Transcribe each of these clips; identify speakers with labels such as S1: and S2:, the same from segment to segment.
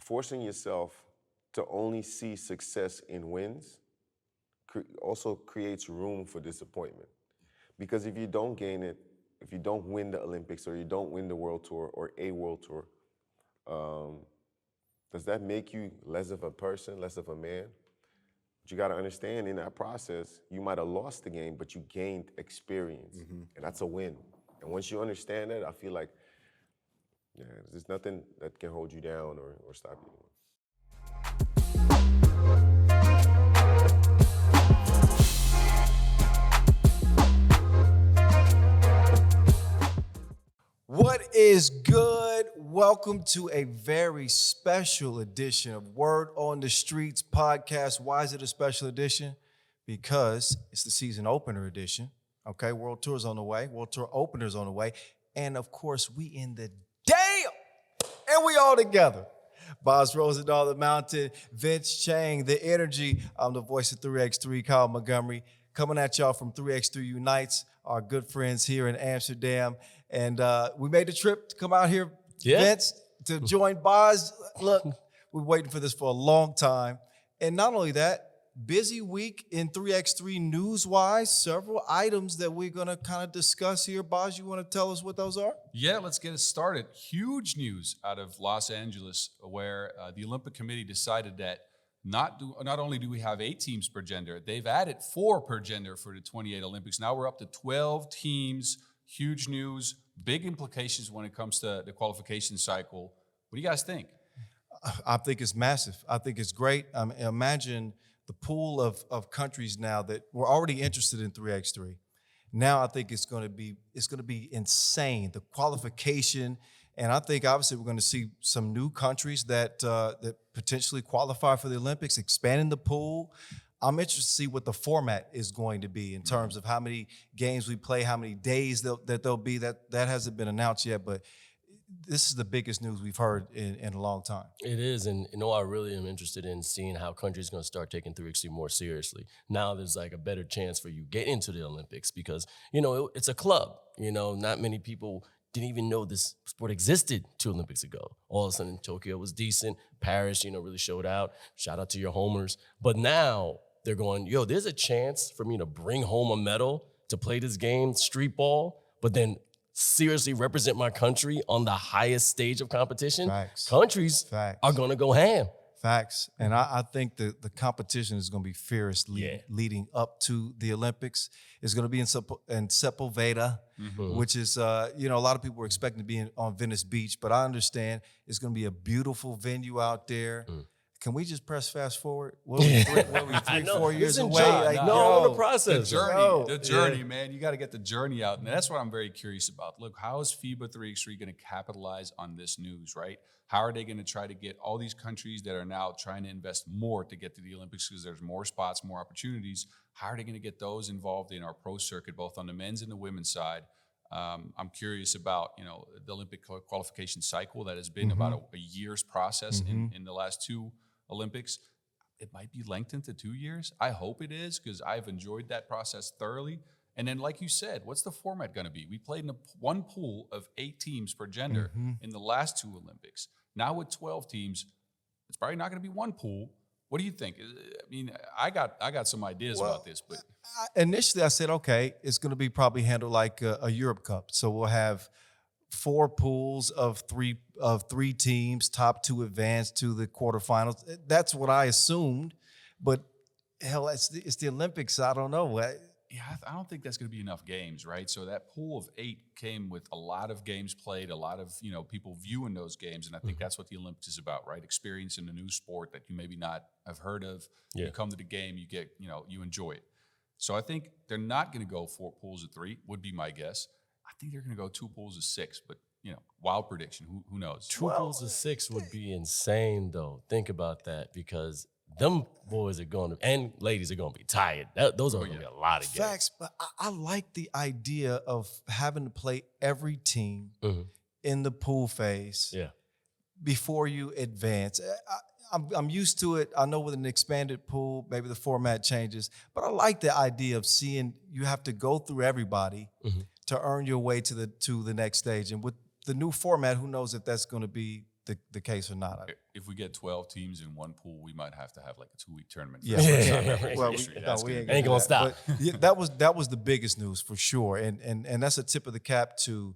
S1: forcing yourself to only see success in wins also creates room for disappointment. Because if you don't gain it, if you don't win the Olympics or you don't win the World Tour or a World Tour, does that make you less of a person, less of a man? But you got to understand in that process, you might have lost the game, but you gained experience, and that's a win. And once you understand that, I feel like there's nothing that can hold you down or stop you.
S2: What is good? Welcome to a very special edition of Word on the Streets podcast. Why is it a special edition? Because it's the season opener edition. Okay, World Tour's on the way. World Tour opener's on the way. And of course, we in the damn, and we all together. Boz Rozendaal, the Mountain, Vince Chang, the energy. I'm the voice of 3x3, Kyle Montgomery, coming at y'all from 3x3 Unites, our good friends here in Amsterdam. And we made the trip to come out here, Vince, to join Boz. Look, we're waiting for this for a long time. And not only that, busy week in 3x3 news-wise, several items that we're going to kind of discuss here. Boz, you want to tell us what those are?
S3: Yeah, let's get it started. Huge news out of Los Angeles where the Olympic Committee decided that not only do we have 8 teams per gender, they've added 4 per gender for the 28 Olympics. Now we're up to 12 teams. Huge news, big implications when it comes to the qualification cycle. What do you guys think?
S2: I think it's massive. I think it's great. Imagine the pool of countries now that were already interested in 3x3. Now I think it's going to be insane. The qualification, and I think obviously we're going to see some new countries that potentially qualify for the Olympics, expanding the pool. I'm interested to see what the format is going to be in terms of how many games we play, how many days that they'll be. That hasn't been announced yet, but this is the biggest news we've heard in a long time.
S4: It is, and I really am interested in seeing how countries are going to start taking 3x3 more seriously. Now there's like a better chance for you get into the Olympics because, it's a club. Not many people didn't even know this sport existed 2 Olympics ago. All of a sudden, Tokyo was decent. Paris, really showed out. Shout out to your homers. But now they're going, there's a chance for me to bring home a medal, to play this game, street ball, but then seriously represent my country on the highest stage of competition.
S2: Facts.
S4: Countries are going to go ham.
S2: Facts. And I think the competition is going to be fierce leading up to the Olympics. It's going to be in Sepulveda, which is, a lot of people were expecting to be on Venice Beach, but I understand it's going to be a beautiful venue out there. Can we just press fast forward? What are we, 4 years away?
S4: The process.
S3: The journey, man. You got to get the journey out. And that's what I'm very curious about. Look, how is FIBA 3x3 going to capitalize on this news, right? How are they going to try to get all these countries that are now trying to invest more to get to the Olympics because there's more spots, more opportunities? How are they going to get those involved in our pro circuit, both on the men's and the women's side? I'm curious about, the Olympic qualification cycle that has been about a year's process in the last 2 Olympics. It might be lengthened to 2 years. I hope it is because I've enjoyed that process thoroughly. And then, like you said, what's the format going to be? We played in one pool of 8 teams per gender in the last 2 Olympics. Now with 12 teams, it's probably not going to be one pool. What do you think? I mean, I got some ideas about this, but
S2: initially I said, okay, it's going to be probably handled like a Europe Cup. So we'll have 4 pools of 3 teams, top 2 advance to the quarterfinals. That's what I assumed, but hell, it's the Olympics. I don't know.
S3: I don't think that's going to be enough games, right? So that pool of 8 came with a lot of games played, a lot of people viewing those games, and I think that's what the Olympics is about, right? Experiencing a new sport that you maybe not have heard of. Yeah. You come to the game, you get you enjoy it. So I think they're not going to go 4 pools of 3. Would be my guess. I think they're going to go 2 pools of 6, but wild prediction. Who knows?
S4: 2 pools of 6 would be insane, though. Think about that, because them boys are going to, and ladies are going to be tired. Those are going to be a lot of games.
S2: Facts, but I like the idea of having to play every team in the pool phase before you advance. I'm used to it. I know with an expanded pool, maybe the format changes, but I like the idea of seeing you have to go through everybody to earn your way to the next stage. And with the new format, who knows if that's going to be the case or not.
S3: If we get 12 teams in one pool, we might have to have like a 2-week tournament.
S2: Yeah, well, we
S3: ain't
S4: gonna stop.
S2: But yeah, that was the biggest news for sure, and that's a tip of the cap to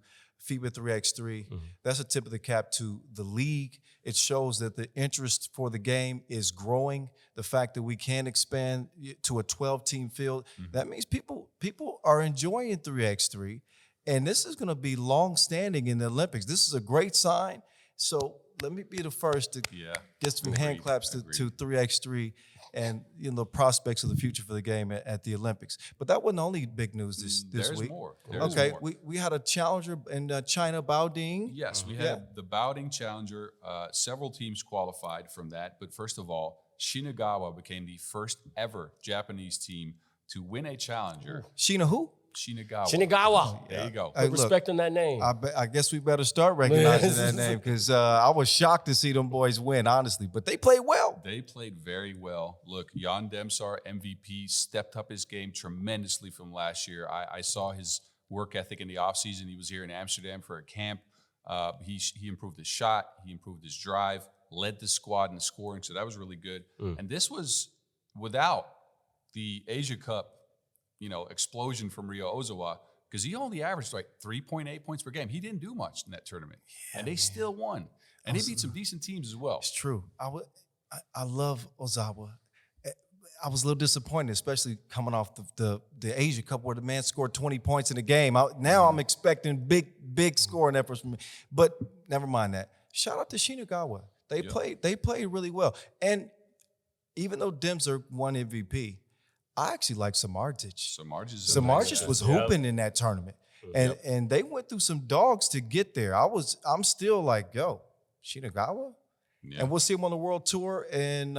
S2: FIBA 3x3. That's a tip of the cap to the league. It shows that the interest for the game is growing. The fact that we can expand to a 12-team field, that means people are enjoying 3x3, and this is going to be long-standing in the Olympics. This is a great sign. So let me be the first to get some hand claps to 3x3 and the prospects of the future for the game at the Olympics. But that wasn't the only big news this
S3: There's
S2: week.
S3: more.
S2: We had a challenger in China, Baoding.
S3: Yes, we had the Baoding Challenger. Several teams qualified from that. But first of all, Shinagawa became the first ever Japanese team to win a challenger.
S2: Shina who?
S3: Shinagawa. There you go.
S2: Hey,
S4: Put respect on that name.
S2: I guess we better start recognizing that name because I was shocked to see them boys win, honestly. But they played well.
S3: They played very well. Look, Jan Demsar, MVP, stepped up his game tremendously from last year. I saw his work ethic in the offseason. He was here in Amsterdam for a camp. He improved his shot. He improved his drive, led the squad in scoring. So that was really good. And this was without the Asia Cup explosion from Ryo Ozawa, because he only averaged like 3.8 points per game. He didn't do much in that tournament, and they still won. And they beat some decent teams as well.
S2: It's true. I love Ozawa. I was a little disappointed, especially coming off the Asia Cup where the man scored 20 points in a game. Now I'm expecting big scoring efforts from me. But never mind that. Shout out to Shinagawa. They played really well. And even though Demser won MVP, I actually like Samardzic. Samardzic was hooping in that tournament. And they went through some dogs to get there. I'm still like, yo, Shinagawa? Yeah. And we'll see them on the World Tour, and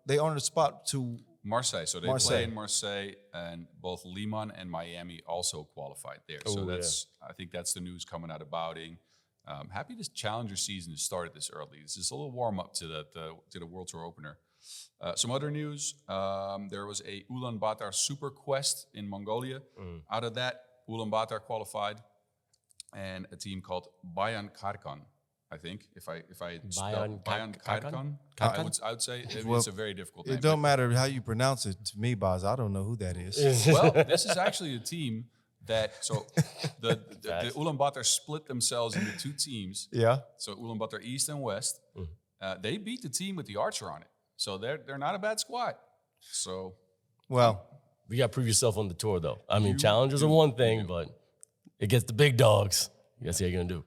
S2: they earned a spot to
S3: Marseille. So they play in Marseille, and both Lehman and Miami also qualified there. So I think that's the news coming out of Baoding. Happy this Challenger season has started this early. This is a little warm up to the World Tour opener. Some other news, there was a Ulaanbaatar Super Quest in Mongolia. Out of that, Ulaanbaatar qualified, and a team called Bayan Karkan, I think. If I spell Bayan Karkan, I would say it's a very difficult name.
S2: It don't matter how you pronounce it to me, Boz. I don't know who that is.
S3: Well, this is actually a team that, so the Ulaanbaatar split themselves into two teams.
S2: Yeah.
S3: So Ulaanbaatar East and West. They beat the team with the Archer on it. So they're not a bad squad. So,
S2: well,
S4: you got to prove yourself on the tour, though. I mean, challengers are one thing, but it gets the big dogs. Guess how you're gonna do.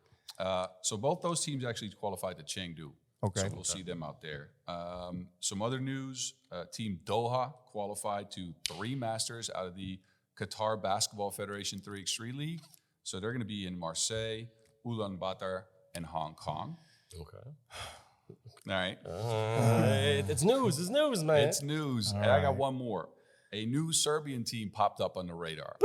S3: So both those teams actually qualified to Chengdu.
S2: Okay.
S3: So we'll see them out there. Some other news: Team Doha qualified to 3 Masters out of the Qatar Basketball Federation 3x3 League. So they're going to be in Marseille, Ulaanbaatar, and Hong Kong.
S4: Okay.
S3: All right.
S4: It's news. It's news, man.
S3: It's news. And I got one more. A new Serbian team popped up on the radar.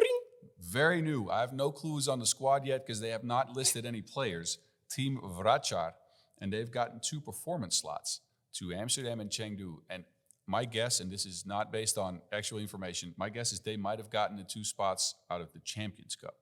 S3: Very new. I have no clues on the squad yet because they have not listed any players. Team Vracar, and they've gotten 2 performance slots to Amsterdam and Chengdu. And my guess, and this is not based on actual information, my guess is they might have gotten the 2 spots out of the Champions Cup.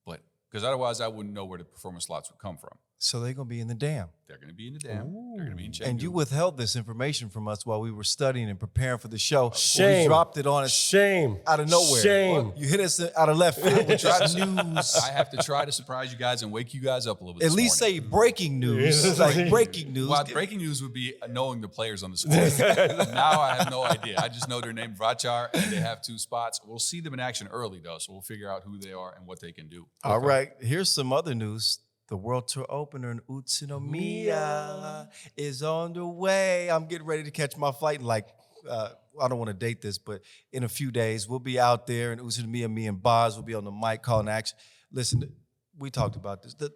S3: But because otherwise I wouldn't know where the performance slots would come from.
S2: So they're going to be in the dam.
S3: They're going to be in the dam. They're going to be in Chengdu.
S2: And you withheld this information from us while we were studying and preparing for the show.
S4: Shame.
S2: You dropped it on us.
S4: Shame.
S2: Out of nowhere.
S4: Shame.
S2: You hit us out of left field with your news.
S3: I have to try to surprise you guys and wake you guys up a little bit.
S2: At least say breaking news. Like breaking news.
S3: Well, breaking news would be knowing the players on the squad. Now I have no idea. I just know their name, Vracar, and they have 2 spots. We'll see them in action early, though, so we'll figure out who they are and what they can do.
S2: All right. Here's some other news. The World Tour opener in Utsunomiya is on the way. I'm getting ready to catch my flight in I don't want to date this, but in a few days, we'll be out there in Utsunomiya. Me and Boz will be on the mic calling action. Listen, we talked about this. The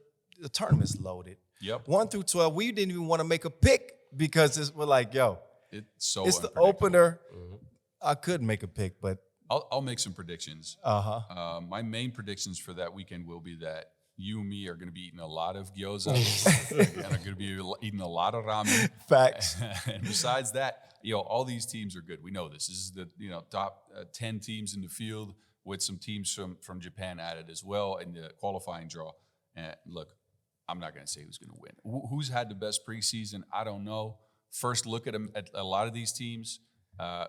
S2: tournament's loaded.
S3: Yep.
S2: 1 through 12, we didn't even want to make a pick because we're like, yo,
S3: it's
S2: the opener. I could make a pick, but
S3: I'll make some predictions. My main predictions for that weekend will be that you and me are going to be eating a lot of gyoza and are going to be eating a lot of ramen.
S2: Facts.
S3: And besides that, all these teams are good. We know this. This is the top 10 teams in the field with some teams from Japan added as well in the qualifying draw. And look, I'm not going to say who's going to win. Who's had the best preseason? I don't know. First look at a lot of these teams.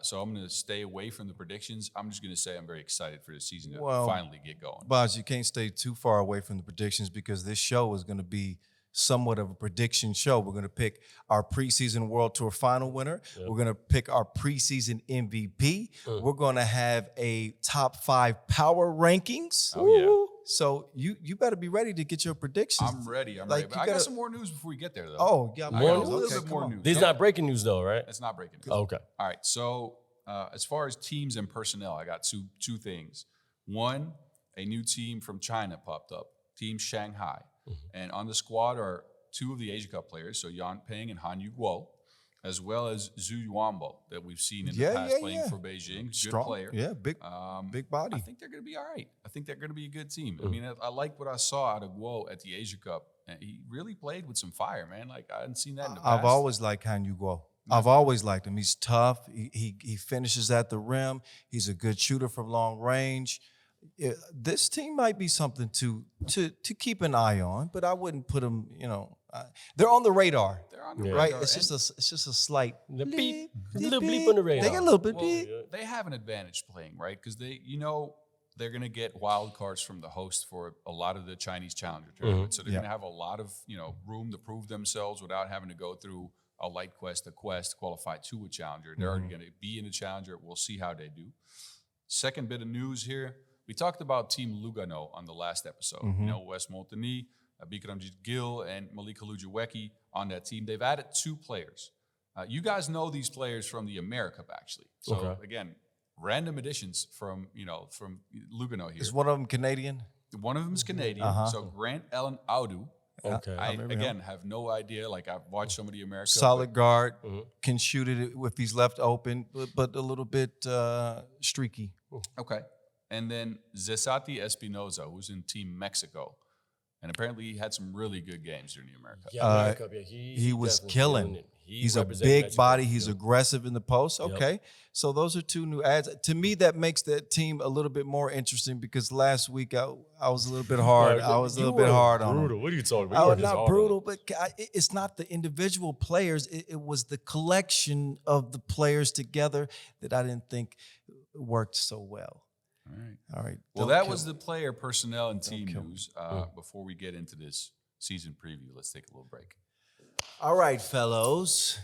S3: So I'm going to stay away from the predictions. I'm just going to say I'm very excited for the season to finally get going.
S2: Boz, you can't stay too far away from the predictions because this show is going to be somewhat of a prediction show. We're going to pick our preseason World Tour final winner. Yep. We're going to pick our preseason MVP. We're going to have a top 5 power rankings.
S3: Oh, yeah.
S2: So you better be ready to get your predictions.
S3: I'm ready. But I got some more news before we get there, though.
S2: Oh, yeah.
S3: I got a little bit more news.
S4: These not breaking news, though, right?
S3: It's not breaking news.
S4: Oh, okay.
S3: All right. So as far as teams and personnel, I got two things. One, a new team from China popped up, Team Shanghai. And on the squad are 2 of the Asia Cup players, so Yan Peng and Han Yu Guo, as well as Zhu Yuanbo that we've seen in the past playing for Beijing.
S2: Strong,
S3: good player.
S2: Yeah, big body.
S3: I think they're going to be all right. I think they're going to be a good team. I mean, I like what I saw out of Guo at the Asia Cup. And he really played with some fire, man. Like, I hadn't seen that in the past.
S2: I've always liked Han Yu Guo. I've always liked him. He's tough. He finishes at the rim. He's a good shooter from long range. This team might be something to keep an eye on, but I wouldn't put them. They're on the radar.
S3: They're on the radar.
S2: Right? It's just a slight
S4: beep, little bleep on the radar.
S2: They get a little bit beep.
S3: They have an advantage playing, right? Because they're going to get wild cards from the host for a lot of the Chinese Challenger tournament. So they're going to have a lot of room to prove themselves without having to go through a light quest, qualify to a Challenger. They're already going to be in a Challenger. We'll see how they do. Second bit of news here. We talked about Team Lugano on the last episode. Wes Montagny, Bikramjit Gill, and Malika Lujuwecki on that team. They've added 2 players. You guys know these players from the America Cup, actually. So again, random additions from Lugano here.
S2: Is one of them Canadian?
S3: One of them is Canadian. So Grant Allen Audu.
S4: Okay.
S3: I again have no idea. Like, I've watched some of the America Cup.
S2: Solid guard, can shoot it if he's left open, but a little bit streaky.
S3: Okay. And then Zesati Espinoza, who's in Team Mexico. And apparently he had some really good games during the America Cup.
S2: He was killing. He's a big body. He's aggressive in the post. Okay. So those are 2 new adds. To me, that makes that team a little bit more interesting because last week I was a little bit hard. I was a little bit hard on him.
S4: What are you talking
S2: about? I was not brutal, but it's not the individual players. It was the collection of the players together that I didn't think worked so well. All right.
S3: Well, that was the player, personnel, and team news. Before we get into this season preview, let's take a little break.
S2: All right, fellows.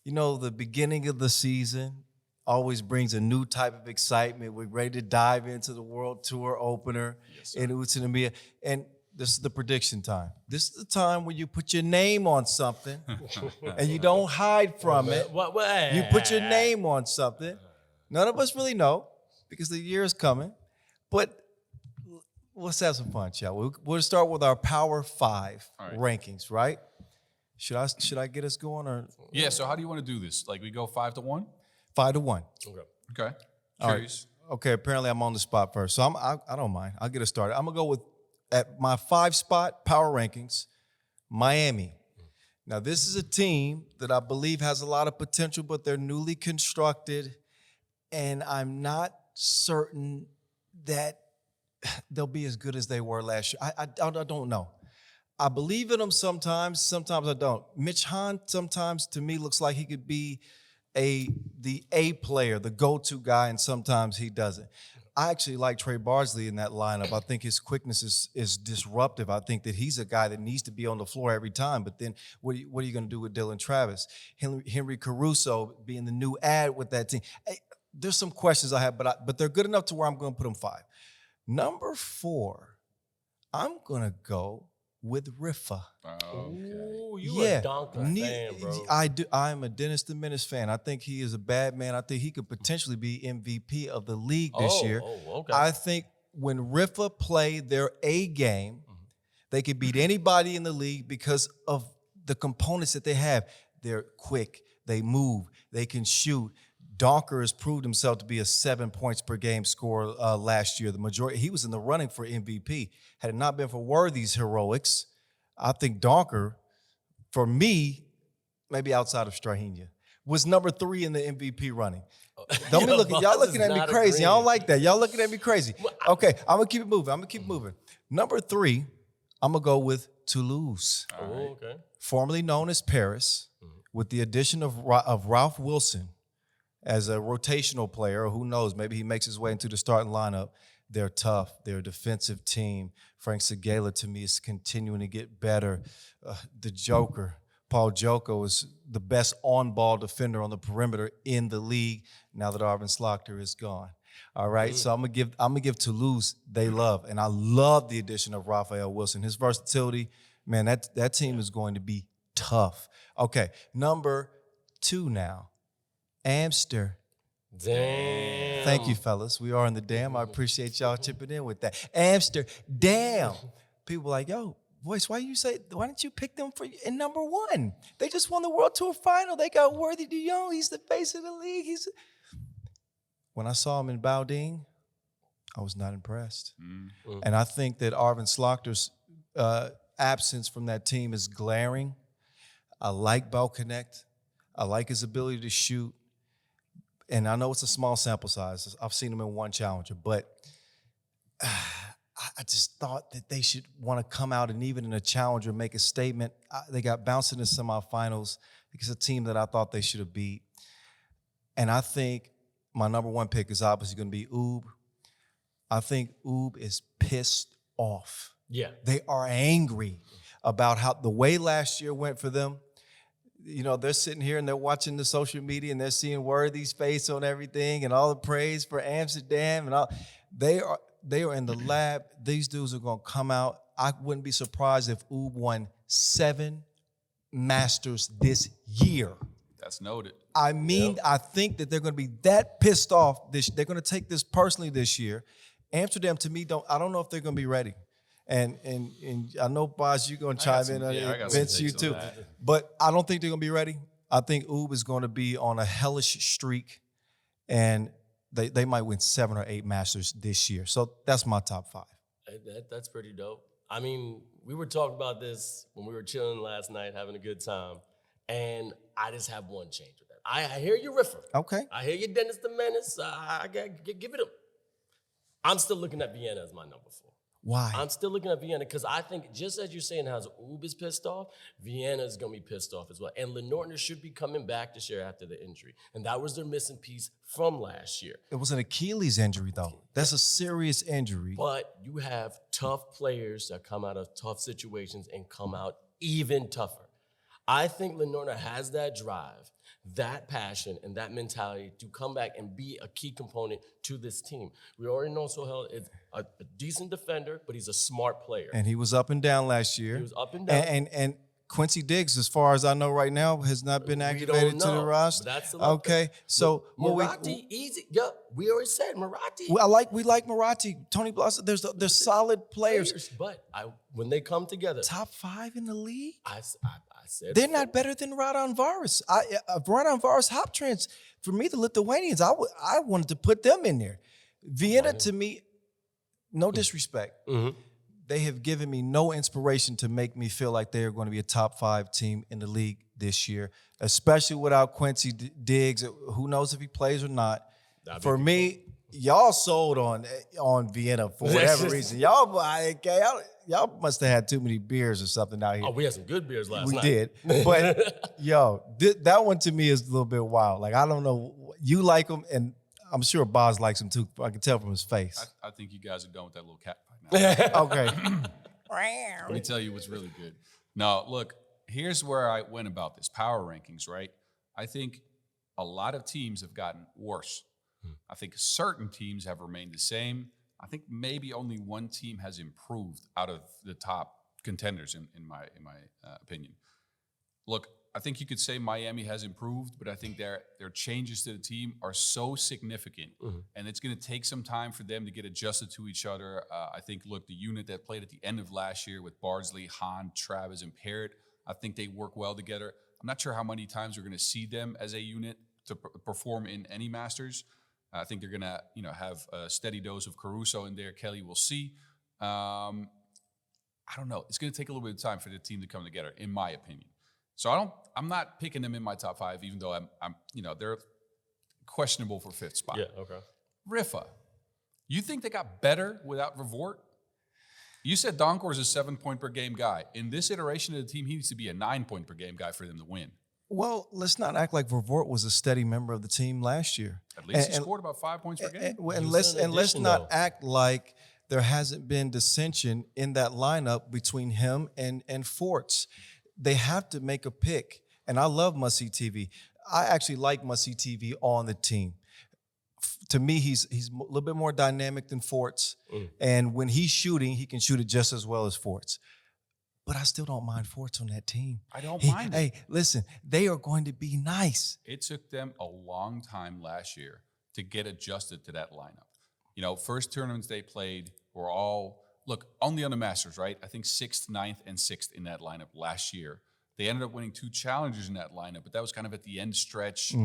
S2: The beginning of the season always brings a new type of excitement. We're ready to dive into the World Tour opener in Utsunomiya. And this is the prediction time. This is the time when you put your name on something and you don't hide from it. You put your name on something. None of us really know, because the year is coming. But let's have some fun, shall we? We'll start with our Power 5 rankings, right? Should I get us going? Or
S3: yeah, so how do you want to do this? Like, we go 5 to 1?
S2: 5 to 1.
S3: Okay. Curious.
S2: Right. Okay, apparently I'm on the spot first. So I don't mind. I'll get us started. I'm going to go with, at my 5 spot, Power rankings, Miami. Now, this is a team that I believe has a lot of potential, but they're newly constructed, and I'm not certain that they'll be as good as they were last year. I don't know. I believe in them sometimes I don't. Mitch Hahn sometimes, to me, looks like he could be the A player, the go-to guy, and sometimes he doesn't. I actually like Trey Bardsley in that lineup. I think his quickness is disruptive. I think that he's a guy that needs to be on the floor every time. But then what are you going to do with Dylan Travis? Henry Caruso being the new add with that team. Hey, there's some questions I have, but they're good enough to where I'm going to put them 5. Number 4, I'm going to go with Rifa.
S4: Ooh, you a Donker fan, bro.
S2: I do. I'm a Dennis the Menace fan. I think he is a bad man. I think he could potentially be MVP of the league this year.
S4: Okay.
S2: I think when Rifa play their A game, they could beat anybody in the league because of the components that they have. They're quick. They move. They can shoot. Donker has proved himself to be a 7 points per game scorer last year. The majority, he was in the running for MVP. Had it not been for Worthy's heroics, I think Donker, for me, maybe outside of Strahinja, was number 3 in the MVP running. Don't be looking, y'all looking at me crazy. Y'all don't like that. Y'all looking at me crazy. Okay, I'm gonna keep it moving. Number 3, I'm gonna go with Toulouse,
S3: All right.
S4: Oh, okay.
S2: formerly known as Paris, with the addition of Ralph Wilson as a rotational player. Or who knows, maybe he makes his way into the starting lineup. They're tough. They're a defensive team. Frank Segala, to me, is continuing to get better. The Joker, Paul Joko, is the best on-ball defender on the perimeter in the league now that Arvin Slaughter is gone. All right, so I'm gonna give Toulouse they love, and I love the addition of Raphael Wilson. His versatility, man, that team is going to be tough. Okay, number 2 now, Amsterdam.
S4: Damn.
S2: Thank you, fellas. We are in the dam. I appreciate y'all chipping in with that. Amsterdam. People like, yo, Voice, why didn't you pick them in number 1? They just won the World Tour final. They got Worthy de Jong. He's the face of the league. When I saw him in Baudin, I was not impressed. And I think that Arvin Slaughter's absence from that team is glaring. I like Bell Connect. I like his ability to shoot. And I know it's a small sample size. I've seen him in one challenger, but I just thought that they should want to come out and even in a challenger make a statement. They got bounced in the semifinals. It's a team that I thought they should have beat. And I think my number 1 pick is obviously going to be Oob. I think Oob is pissed off.
S4: Yeah.
S2: They are angry about how the way last year went for them. You know, they're sitting here and they're watching the social media and they're seeing Worthy's face on everything and all the praise for Amsterdam and all. They are in the lab. These dudes are going to come out. I wouldn't be surprised if Oob won 7 Masters this year.
S3: That's noted.
S2: I mean, I think that they're going to be that pissed off. They're going to take this personally this year. Amsterdam, to me, I don't know if they're going to be ready. And I know, Boz, you're going to chime in on it. Vince, you too. But I don't think they're going to be ready. I think Oob is going to be on a hellish streak, and they might win 7 or 8 Masters this year. So that's my top 5.
S4: That's pretty dope. I mean, we were talking about this when we were chilling last night, having a good time, and I just have one change with that. I hear you, Riffer.
S2: Okay.
S4: I hear you, Dennis the Menace. I give it a. I'm still looking at Vienna as my number 4.
S2: Why?
S4: I'm still looking at Vienna because I think just as you're saying how Oob is pissed off, Vienna is going to be pissed off as well. And Lenortner should be coming back this year after the injury. And that was their missing piece from last year.
S2: It was an Achilles injury, though. That's a serious injury.
S4: But you have tough players that come out of tough situations and come out even tougher. I think Lenortner has that drive, that passion, and that mentality to come back and be a key component to this team. We already know Sohail is a decent defender, but he's a smart player.
S2: And he was up and down last year.
S4: He was up and down.
S2: And Quincy Diggs, as far as I know right now, has not been activated to the roster.
S4: That's the
S2: okay. So
S4: Marathi, easy. Yep, we already said Marathi.
S2: we like Marathi, Tony Blossom. There's solid players.
S4: But when they come together,
S2: Top 5 in the league.
S4: I said
S2: They're not better than Radon Varis. Radon Varis hop trends, for me, the Lithuanians, I wanted to put them in there. Vienna, to me, no disrespect.
S4: Mm-hmm.
S2: They have given me no inspiration to make me feel like they are going to be a top 5 team in the league this year, especially without Quincy Diggs. Who knows if he plays or not. For me, y'all sold on Vienna for whatever reason. Y'all must have had too many beers or something out here.
S4: Oh, we had some good beers last night.
S2: We did. But, that one to me is a little bit wild. Like, I don't know. You like him, and I'm sure Boz likes him too. I can tell from his face.
S3: I think you guys are done with that little cat fight now.
S2: Okay.
S3: Let me tell you what's really good. No, look, here's where I went about this. Power rankings, right? I think a lot of teams have gotten worse. I think certain teams have remained the same. I think maybe only one team has improved out of the top contenders, in my opinion. Look, I think you could say Miami has improved, but I think their changes to the team are so significant, and it's going to take some time for them to get adjusted to each other. I think, look, the unit that played at the end of last year with Bardsley, Hahn, Travis, and Parrott, I think they work well together. I'm not sure how many times we're going to see them as a unit to perform in any Masters. I think they're going to, have a steady dose of Caruso in there. Kelly, we'll see. I don't know. It's going to take a little bit of time for the team to come together, in my opinion. So I'm not picking them in my top 5, even though I'm they're questionable for 5th spot.
S4: Yeah, okay.
S3: Riffa, you think they got better without Revort? You said Donkor is a 7-point per game guy. In this iteration of the team, he needs to be a 9-point per game guy for them to win.
S2: Well, let's not act like Vervoort was a steady member of the team last year.
S3: At least he scored about 5 points per game.
S2: And let's not act like there hasn't been dissension in that lineup between him and Forts. They have to make a pick. And I love Must-See TV. I actually like Must-See TV on the team. To me, he's a little bit more dynamic than Forts. And when he's shooting, he can shoot it just as well as Forts. But I still don't mind Forts on that team.
S3: I don't mind it.
S2: Hey, listen, they are going to be nice.
S3: It took them a long time last year to get adjusted to that lineup. You know, first tournaments they played were all, look, only on the Masters, right? I think 6th, 9th, and 6th in that lineup last year. They ended up winning 2 challengers in that lineup, but that was kind of at the end stretch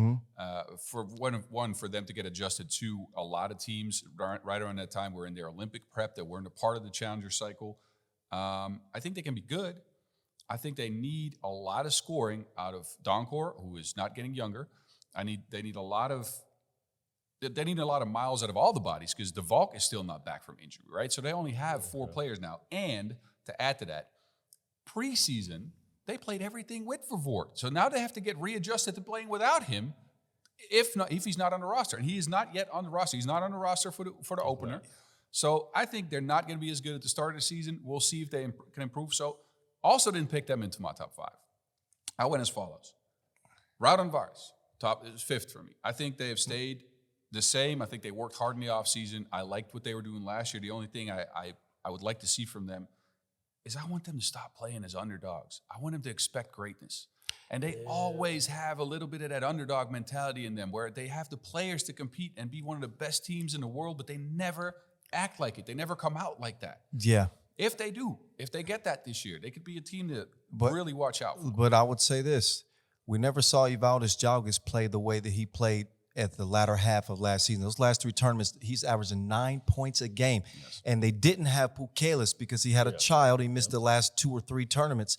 S3: for one for them to get adjusted to. A lot of teams right around that time were in their Olympic prep that weren't a part of the challenger cycle. I think they can be good. I think they need a lot of scoring out of Donkor, who is not getting younger. They need a lot of miles out of all the bodies because De Valk is still not back from injury, right? So they only have 4 players now. And to add to that, preseason, they played everything with Vervoort. So now they have to get readjusted to playing without him if he's not on the roster. And he is not yet on the roster. He's not on the roster for the opener. So I think they're not going to be as good at the start of the season. We'll see if they can improve. So also didn't pick them into my top 5. I went as follows. Rouden Vars, top is 5th for me. I think they have stayed the same. I think they worked hard in the offseason. I liked what they were doing last year. The only thing I would like to see from them is I want them to stop playing as underdogs. I want them to expect greatness. And they always have a little bit of that underdog mentality in them where they have the players to compete and be one of the best teams in the world, but they never act like it. They never come out like that.
S2: Yeah.
S3: If they get that this year, they could be a team to really watch out for.
S2: But I would say this. We never saw Worthy de Jong play the way that he played at the latter half of last season. Those last 3 tournaments, he's averaging 9 points a game. Yes. And they didn't have Pukelis because he had a child. He missed the last 2 or 3 tournaments.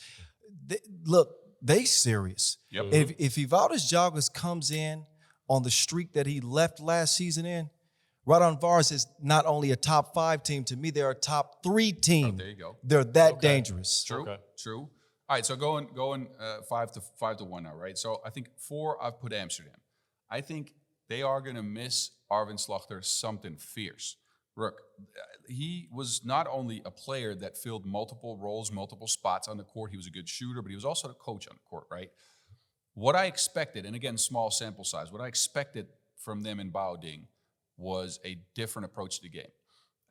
S2: They serious.
S3: Yep.
S2: If Worthy de Jong comes in on the streak that he left last season in, Rozendaal Vars is not only a top 5 team. To me, they're a top 3 team.
S3: Oh, there you go.
S2: They're that dangerous.
S3: True. All right, so going 5 to 1 now, right? So I think 4, I've put Amsterdam. I think they are going to miss Arvind Slachter something fierce. Look, he was not only a player that filled multiple roles, multiple spots on the court. He was a good shooter, but he was also the coach on the court, right? What I expected, and again, small sample size, what I expected from them in Baoding was a different approach to the game,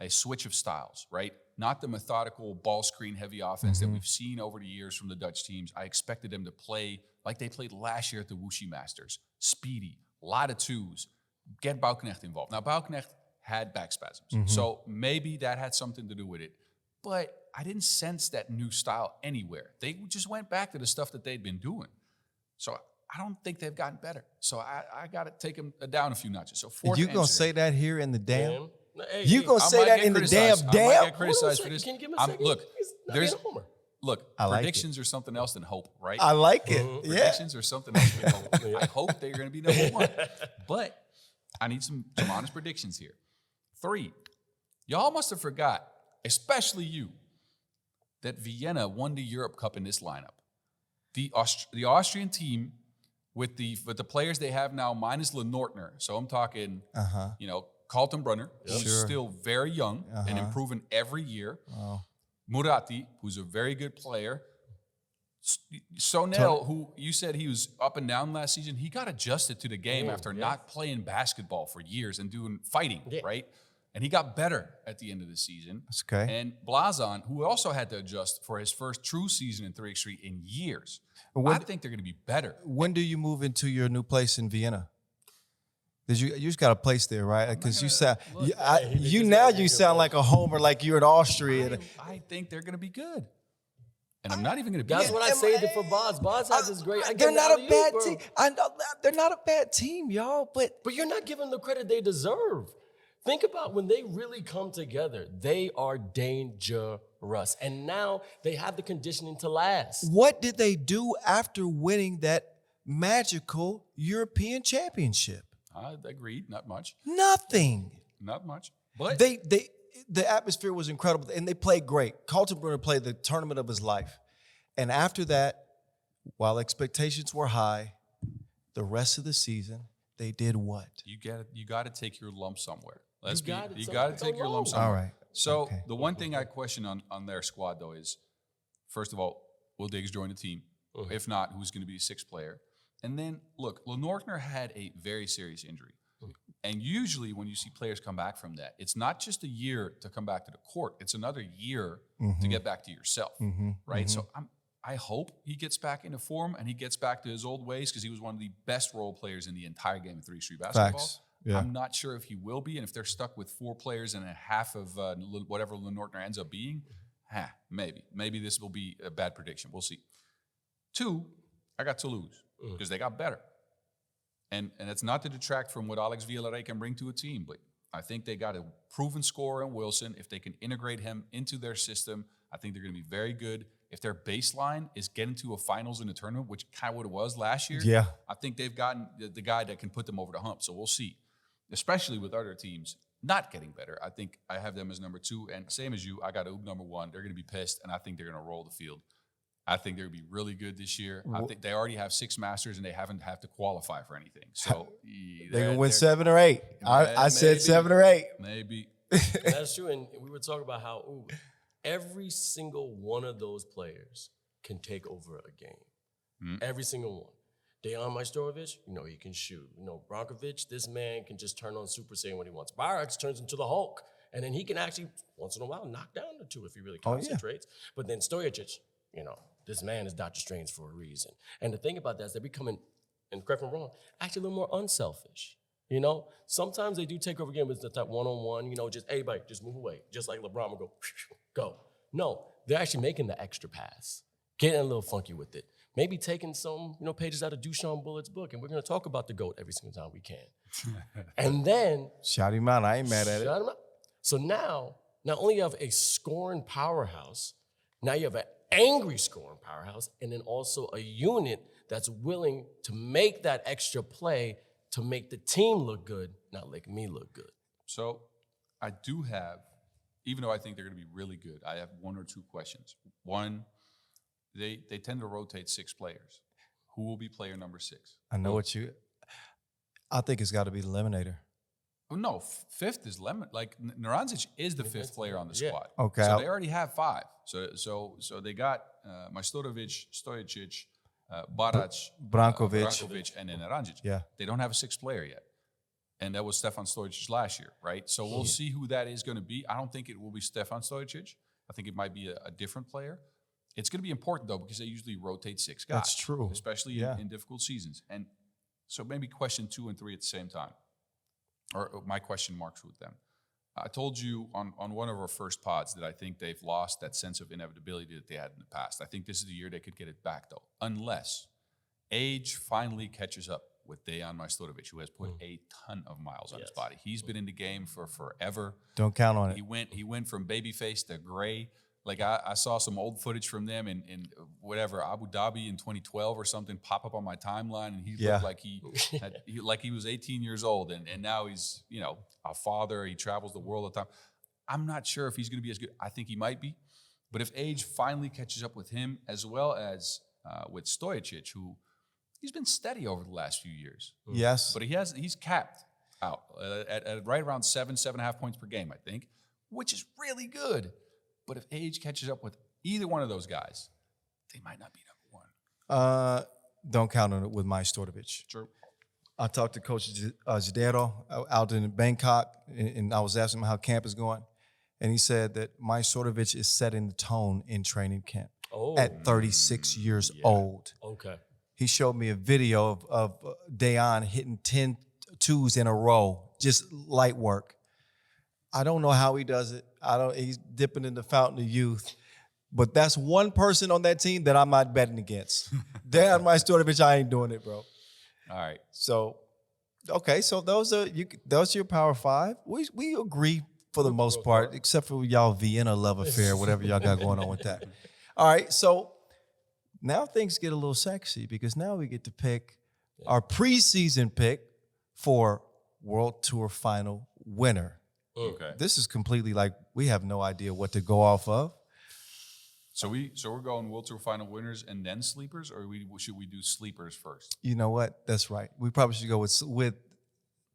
S3: a switch of styles, right? Not the methodical ball screen heavy offense that we've seen over the years from the Dutch teams. I expected them to play like they played last year at the Wuxi Masters, speedy, a lot of 2s, get Bouknecht involved. Now, Bouknecht had back spasms, so maybe that had something to do with it. But I didn't sense that new style anywhere. They just went back to the stuff that they'd been doing. So I don't think they've gotten better. So I got to take them down a few notches. So
S2: you going to say that here in the damn?
S4: Hey,
S2: you going to say that in the damn?
S3: I might get criticized for this.
S4: Can you give me a second?
S3: Look, predictions are something else than hope, right?
S2: I like it.
S3: Predictions are something else than hope. I hope they're going to be number 1. But I need some honest predictions here. 3, y'all must have forgot, especially you, that Vienna won the Europe Cup in this lineup. The Austrian team with the players they have now minus Lenortner. So I'm talking, Kaltenbrunner, who's still very young and improving every year. Wow. Murati, who's a very good player. Sonel, who you said he was up and down last season, he got adjusted to the game after not playing basketball for years and doing fighting, right? And he got better at the end of the season.
S2: That's okay.
S3: And Blazon, who also had to adjust for his first true season in 3x3 in years. I think they're going to be better.
S2: When do you move into your new place in Vienna? Did you just got a place there, right? Because you sound you sound like a homer, like you're in Austria.
S3: I think they're going to be good, and I'm not even going to be.
S4: That's what I say for Boz. Boz has this great.
S2: They're not a bad team. I know they're not a bad team, y'all. But
S4: you're not giving them the credit they deserve. Think about when they really come together. They are dangerous, and now they have the conditioning to last.
S2: What did they do after winning that magical European championship?
S3: I agreed. Not much.
S2: Nothing.
S3: Not much. But
S2: the atmosphere was incredible, and they played great. Kaltenbrunner played the tournament of his life. And after that, while expectations were high, the rest of the season, they did what?
S3: You got to take your lump somewhere. You got to take your
S4: alone.
S3: lump somewhere.
S2: All right.
S3: So
S2: Okay.
S3: the one thing I question on their squad though is, first of all, will Diggs join the team? If not, who's going to be a sixth player? And then look, Lenorkner had a very serious injury. And usually when you see players come back from that, it's not just a year to come back to the court. It's another year to get back to yourself, right? So I hope he gets back into form and he gets back to his old ways, because he was one of the best role players in the entire game of 3x3 basketball.
S2: Facts. Yeah.
S3: I'm not sure if he will be. And if they're stuck with 4 players and a half of whatever Lenorkner ends up being, maybe. Maybe this will be a bad prediction. We'll see. 2, I got Toulouse because they got better. And it's not to detract from what Alex Villarreal can bring to a team, but I think they got a proven scorer in Wilson. If they can integrate him into their system, I think they're going to be very good. If their baseline is getting to a finals in a tournament, which kind of what it was last year,
S2: Yeah.
S3: I think they've gotten the guy that can put them over the hump. So we'll see, especially with other teams not getting better. I think I have them as number 2, and same as you, I got Oob number 1. They're going to be pissed, and I think they're going to roll the field. I think they're going to be really good this year. I think they already have 6 Masters, and they haven't have to qualify for anything. So
S2: They're going to win 7 or 8. I said
S3: maybe.
S2: 7 or 8.
S3: Maybe.
S4: That's true. And we were talking about how every single one of those players can take over a game. Every single one. Dejan Majstorovic, he can shoot. Brankovic, this man can just turn on Super Saiyan when he wants. Barracks turns into the Hulk. And then he can actually, once in a while, knock down the 2 if he really concentrates. But then Stojacic, this man is Dr. Strange for a reason. And the thing about that is they're becoming, and correct me if I'm wrong, actually a little more unselfish. Sometimes they do take over games with the type one-on-one, just everybody, just move away. Just like LeBron would go. No, they're actually making the extra pass, getting a little funky with it. Maybe taking some, pages out of Dushan Bullett's book, and we're going to talk about the GOAT every single time we can. And then...
S2: Shout him out. I ain't mad at it.
S4: Shout him out. So now, not only you have a scoring powerhouse, now you have an angry scoring powerhouse, and then also a unit that's willing to make that extra play to make the team look good, not make me look good.
S3: So I do have, even though I think they're going to be really good, I have 1 or 2 questions. One, they tend to rotate 6 players. Who will be player number 6?
S2: I know I think it's got to be the Eliminator.
S3: Oh, no, 5th is Lemon. Like Naranjic is the 5th player on the squad.
S2: Okay.
S3: So they already have 5. So they got Majstorovic, Stojacic, Barac,
S2: Brankovic.
S3: and then Naranjic.
S2: Yeah.
S3: They don't have a 6th player yet. And that was Stefan Stojacic last year, right? So we'll see who that is going to be. I don't think it will be Stefan Stojacic. I think it might be a different player. It's going to be important, though, because they usually rotate 6 guys.
S2: That's true.
S3: Especially in difficult seasons. And so maybe question 2 and 3 at the same time. Or my question marks with them. I told you on one of our first pods that I think they've lost that sense of inevitability that they had in the past. I think this is the year they could get it back, though, unless age finally catches up with Dejan Majstorovic, who has put a ton of miles on his body. He's been in the game for forever.
S2: Don't count on it.
S3: He went from babyface to gray. Like I saw some old footage from them in whatever Abu Dhabi in 2012 or something pop up on my timeline, and he looked like he was 18 years old, and now he's a father. He travels the world all the time. I'm not sure if he's going to be as good. I think he might be, but if age finally catches up with him, as well as with Stojacic, who he's been steady over the last few years.
S2: Yes,
S3: but he's capped out at right around 7.5 points per game, I think, which is really good. But if age catches up with either one of those guys, they might not be number 1.
S2: Don't count on it with Majstorovic.
S3: True.
S2: I talked to Coach Jadero out in Bangkok, and I was asking him how camp is going. And he said that Majstorovic is setting the tone in training camp at 36 years old.
S4: Okay.
S2: He showed me a video of Dejan hitting 10 twos in a row, just light work. I don't know how he does it. He's dipping in the fountain of youth. But that's one person on that team that I'm not betting against. Dejan Majstorovic, I ain't doing it, bro.
S3: All right.
S2: So, okay, so those are your Power 5. We agree for the most part, except for y'all Vienna love affair, whatever y'all got going on with that. All right, so now things get a little sexy because now we get to pick our preseason pick for World Tour Final winner.
S3: Okay.
S2: This is completely like we have no idea what to go off of.
S3: So we're going World Tour final winners and then sleepers, or should we do sleepers first?
S2: You know what? That's right. We probably should go with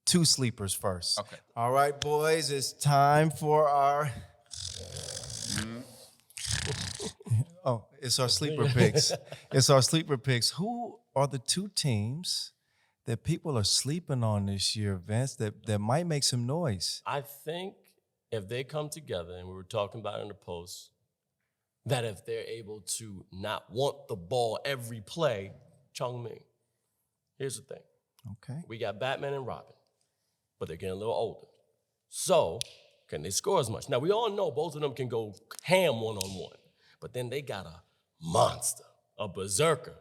S2: 2 sleepers first.
S3: Okay.
S2: All right, boys, it's time for our Oh, it's our sleeper picks. It's our sleeper picks. Who are the 2 teams that people are sleeping on this year, Vince, that might make some noise?
S4: I think if they come together, and we were talking about it in the post, that if they're able to not want the ball every play, Chang. Here's the thing.
S2: Okay.
S4: We got Batman and Robin, but they're getting a little older. So can they score as much? Now, we all know both of them can go ham one-on-one, but then they got a monster, a berserker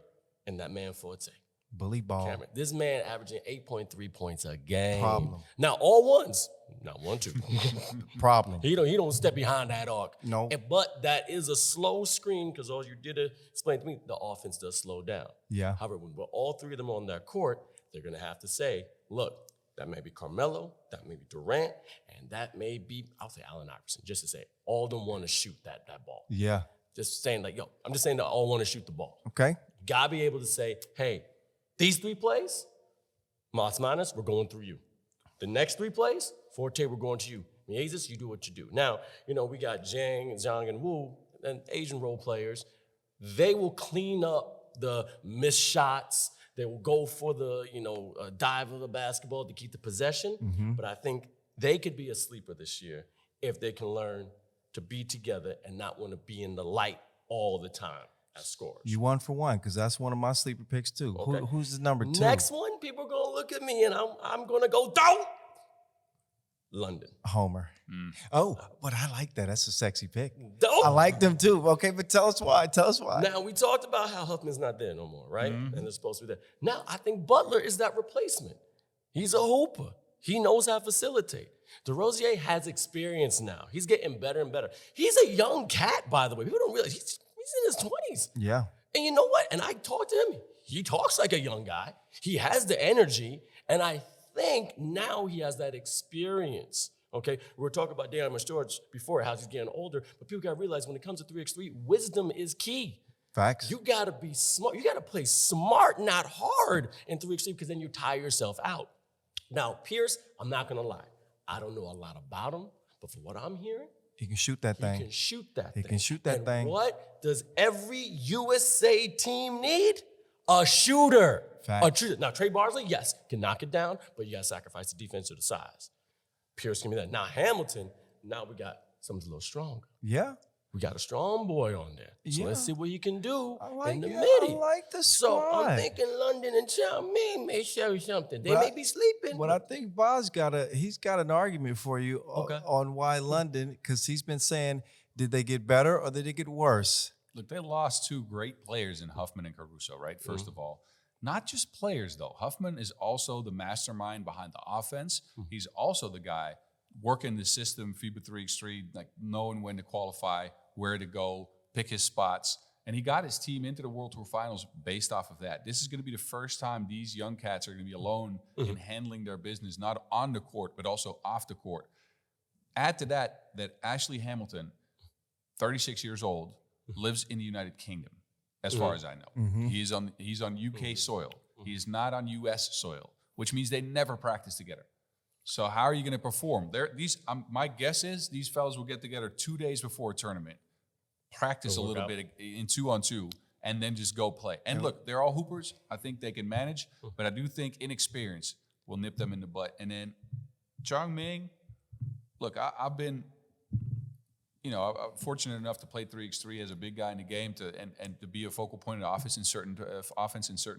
S4: in that man Forte.
S2: Bully ball.
S4: Cameron. This man averaging 8.3 points a game.
S2: Problem.
S4: Now, all ones, not 1-2.
S2: Problem.
S4: He don't step behind that arc.
S2: No.
S4: But that is a slow screen because all you did explain to me, the offense does slow down.
S2: Yeah.
S4: However, when we're all 3 of them on that court, they're going to have to say, look, that may be Carmelo, that may be Durant, and that may be, I'll say Allen Iverson, just to say, all of them want to shoot that ball.
S2: Yeah.
S4: Just saying I'm just saying they all want to shoot the ball.
S2: Okay.
S4: Got to be able to say, hey, these 3 plays, Mas Manas, we're going through you. The next 3 plays, Forte, we're going to you. Mieses, you do what you do. Now, we got Chang, and Wu, and Asian role players. They will clean up the missed shots. They will go for the, dive of the basketball to keep the possession.
S2: Mm-hmm.
S4: But I think they could be a sleeper this year if they can learn to be together and not want to be in the light all the time as scorers.
S2: You 1 for 1, because that's one of my sleeper picks too.
S4: Okay.
S2: Who's the number 2?
S4: Next one, people are going to look at me and I'm going to go, don't! London.
S2: Homer. Oh, but I like that. That's a sexy pick.
S4: Don't!
S2: I like them too. Okay, but tell us why.
S4: Now, we talked about how Huffman's not there no more, right? And they're supposed to be there. Now, I think Butler is that replacement. He's a hooper. He knows how to facilitate. DeRozier's has experience now. He's getting better and better. He's a young cat, by the way. People don't realize he's in his 20s.
S2: Yeah.
S4: And you know what? And I talked to him. He talks like a young guy. He has the energy. And I think now he has that experience. Okay? We were talking about Deion George before, how he's getting older. But people got to realize when it comes to 3x3, wisdom is key.
S2: Facts.
S4: You got to be smart. You got to play smart, not hard in 3x3 because then you tire yourself out. Now, Pierce, I'm not going to lie. I don't know a lot about him, but from what I'm hearing,
S2: He can shoot that thing.
S4: he can shoot that
S2: He
S4: thing.
S2: can shoot that
S4: and
S2: thing.
S4: What does every USA team need? A shooter.
S2: Facts.
S4: A shooter. Now, Trey Barsley, yes, can knock it down, but you got to sacrifice the defense to the size. Pierce can be that. Now, Hamilton, now we got something a little stronger.
S2: Yeah.
S4: We got a strong boy on there. So
S2: Yeah.
S4: let's see what he can do
S2: I like
S4: in the
S2: it.
S4: midi.
S2: I like the
S4: So
S2: squad.
S4: I'm thinking London and Chang may show you something. They
S2: But
S4: may
S2: I-
S4: be sleeping.
S2: But I think Boz he's got an argument for you
S4: Okay.
S2: on why London, because he's been saying, did they get better or did they get worse?
S3: Look, they lost 2 great players in Huffman and Caruso, right? First of all, not just players though. Huffman is also the mastermind behind the offense. He's also the guy working the system, FIBA 3x3, like knowing when to qualify, where to go, pick his spots. And he got his team into the World Tour Finals based off of that. This is going to be the first time these young cats are going to be alone in handling their business, not on the court, but also off the court. Add to that Ashley Hamilton, 36 years old, lives in the United Kingdom, as far as I know. He's on UK soil. He's not on US soil, which means they never practice together. So how are you going to perform? My guess is these fellas will get together 2 days before a tournament, practice a little bit in 2-on-2, and then just go play. And look, they're all hoopers. I think they can manage, but I do think inexperience will nip them in the butt. And then Chang Ming, look, I've been, I'm fortunate enough to play 3x3 as a big guy in the game and to be a focal point of offense in certain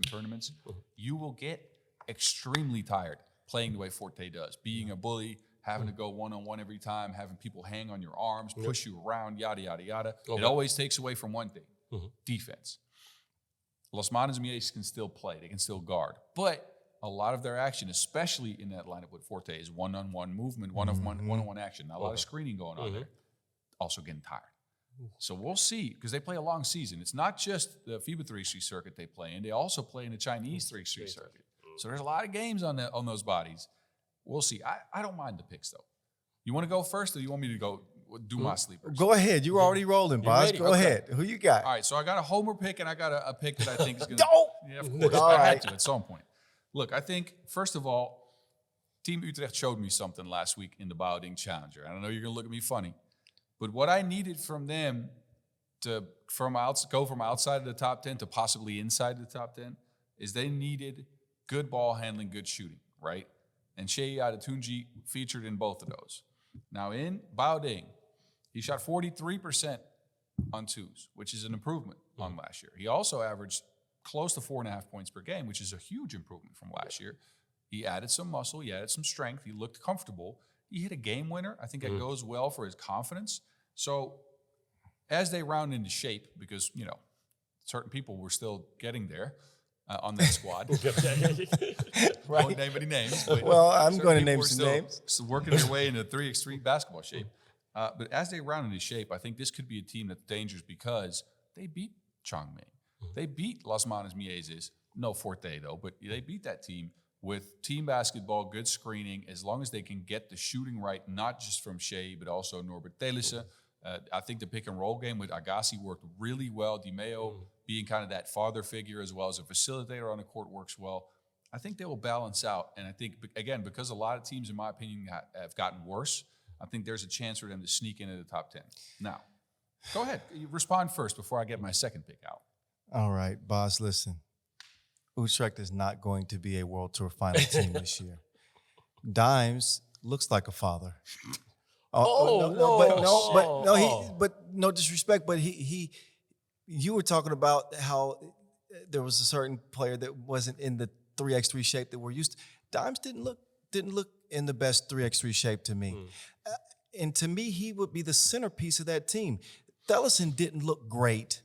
S3: tournaments. You will get extremely tired playing the way Forte does, being a bully, having to go one-on-one every time, having people hang on your arms, push you around, yada, yada, yada.
S4: Okay.
S3: It always takes away from one thing, defense. Los Manos Mies can still play. They can still guard. But a lot of their action, especially in that lineup with Forte, is one-on-one movement, one-on-one action. Not a lot of screening going on there. Also getting tired. So we'll see, because they play a long season. It's not just the FIBA 3x3 circuit they play in. They also play in the Chinese 3x3 circuit. So there's a lot of games on those bodies. We'll see. I don't mind the picks, though. You want to go first, or you want me to go do my sleepers?
S2: Go ahead. You're already rolling, boss.
S4: ready?
S2: Go
S4: Okay.
S2: ahead. Who you got?
S3: All right, so I got a homer pick, and I got a pick that I think is going to.
S2: Don't.
S3: Yeah, of course.
S2: All
S3: I
S2: right.
S3: had to at some point. Look, I think, first of all, Team Utrecht showed me something last week in the Bouding Challenger. I know you're going to look at me funny, but what I needed from them to go from outside of the top 10 to possibly inside the top 10 is they needed good ball handling, good shooting, right? And Shea Adetunji featured in both of those. Now in Bouding, he shot 43% on twos, which is an improvement on last year. He also averaged close to 4.5 points per game, which is a huge improvement from last year. He added some muscle, he added some strength, he looked comfortable. He hit a game winner. I think that goes well for his confidence. So as they round into shape, because, certain people were still getting there on that squad.
S2: Right.
S3: Won't name any names. But
S2: Well, I'm
S3: certain
S2: going to
S3: people
S2: name
S3: were
S2: some
S3: still
S2: names.
S3: working their way into 3x3 basketball shape. But as they round into shape, I think this could be a team that's dangerous because they beat Chang. They beat Las Manos Mieses. No Forte, though, but they beat that team with team basketball, good screening, as long as they can get the shooting right, not just from Shea, but also Norbert Telissen. I think the pick and roll game with Agassi worked really well. Di Meo being kind of that father figure as well as a facilitator on the court works well. I think they will balance out. And I think, again, because a lot of teams, in my opinion, have gotten worse, I think there's a chance for them to sneak into the top 10. Now, go ahead. You respond first before I get my second pick out.
S2: All right, boss, listen. Utrecht is not going to be a World Tour final team this year. Dimes looks like a father. But no disrespect, but you were talking about how there was a certain player that wasn't in the 3x3 shape that we're used to. Dimes didn't look in the best 3x3 shape to me. And to me, he would be the centerpiece of that team. Thelison didn't look great.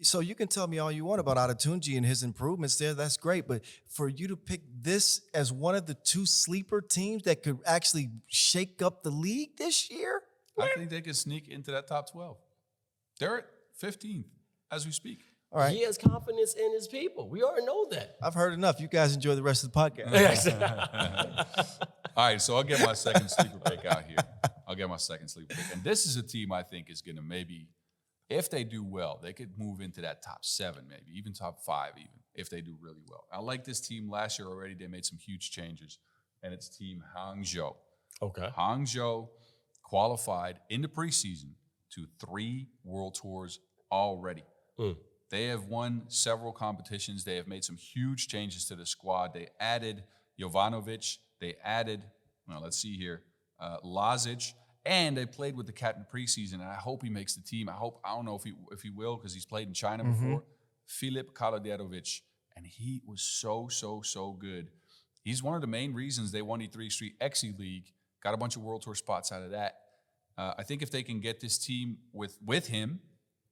S2: So you can tell me all you want about Adetunji and his improvements there. That's great. But for you to pick this as one of the two sleeper teams that could actually shake up the league this year?
S3: I think they could sneak into that top 12. They're at 15th as we speak.
S2: All right.
S4: He has confidence in his people. We already know that.
S2: I've heard enough. You guys enjoy the rest of the podcast.
S3: All right, so I'll get my second sleeper pick out here. And this is a team I think is going to maybe, if they do well, they could move into that top 7, maybe even top 5, even if they do really well. I like this team. Last year already, they made some huge changes, and it's Team Hangzhou.
S4: Okay.
S3: Hangzhou qualified in the preseason to 3 World Tours already. They have won several competitions. They have made some huge changes to the squad. They added Jovanovic. They added, Lazic. And they played with the cat in the preseason, and I hope he makes the team. I don't know if he will because he's played in China before. Filip Kaloderovic, and he was so good. He's one of the main reasons they won the 3x3 XE League, got a bunch of World Tour spots out of that. I think if they can get this team with him,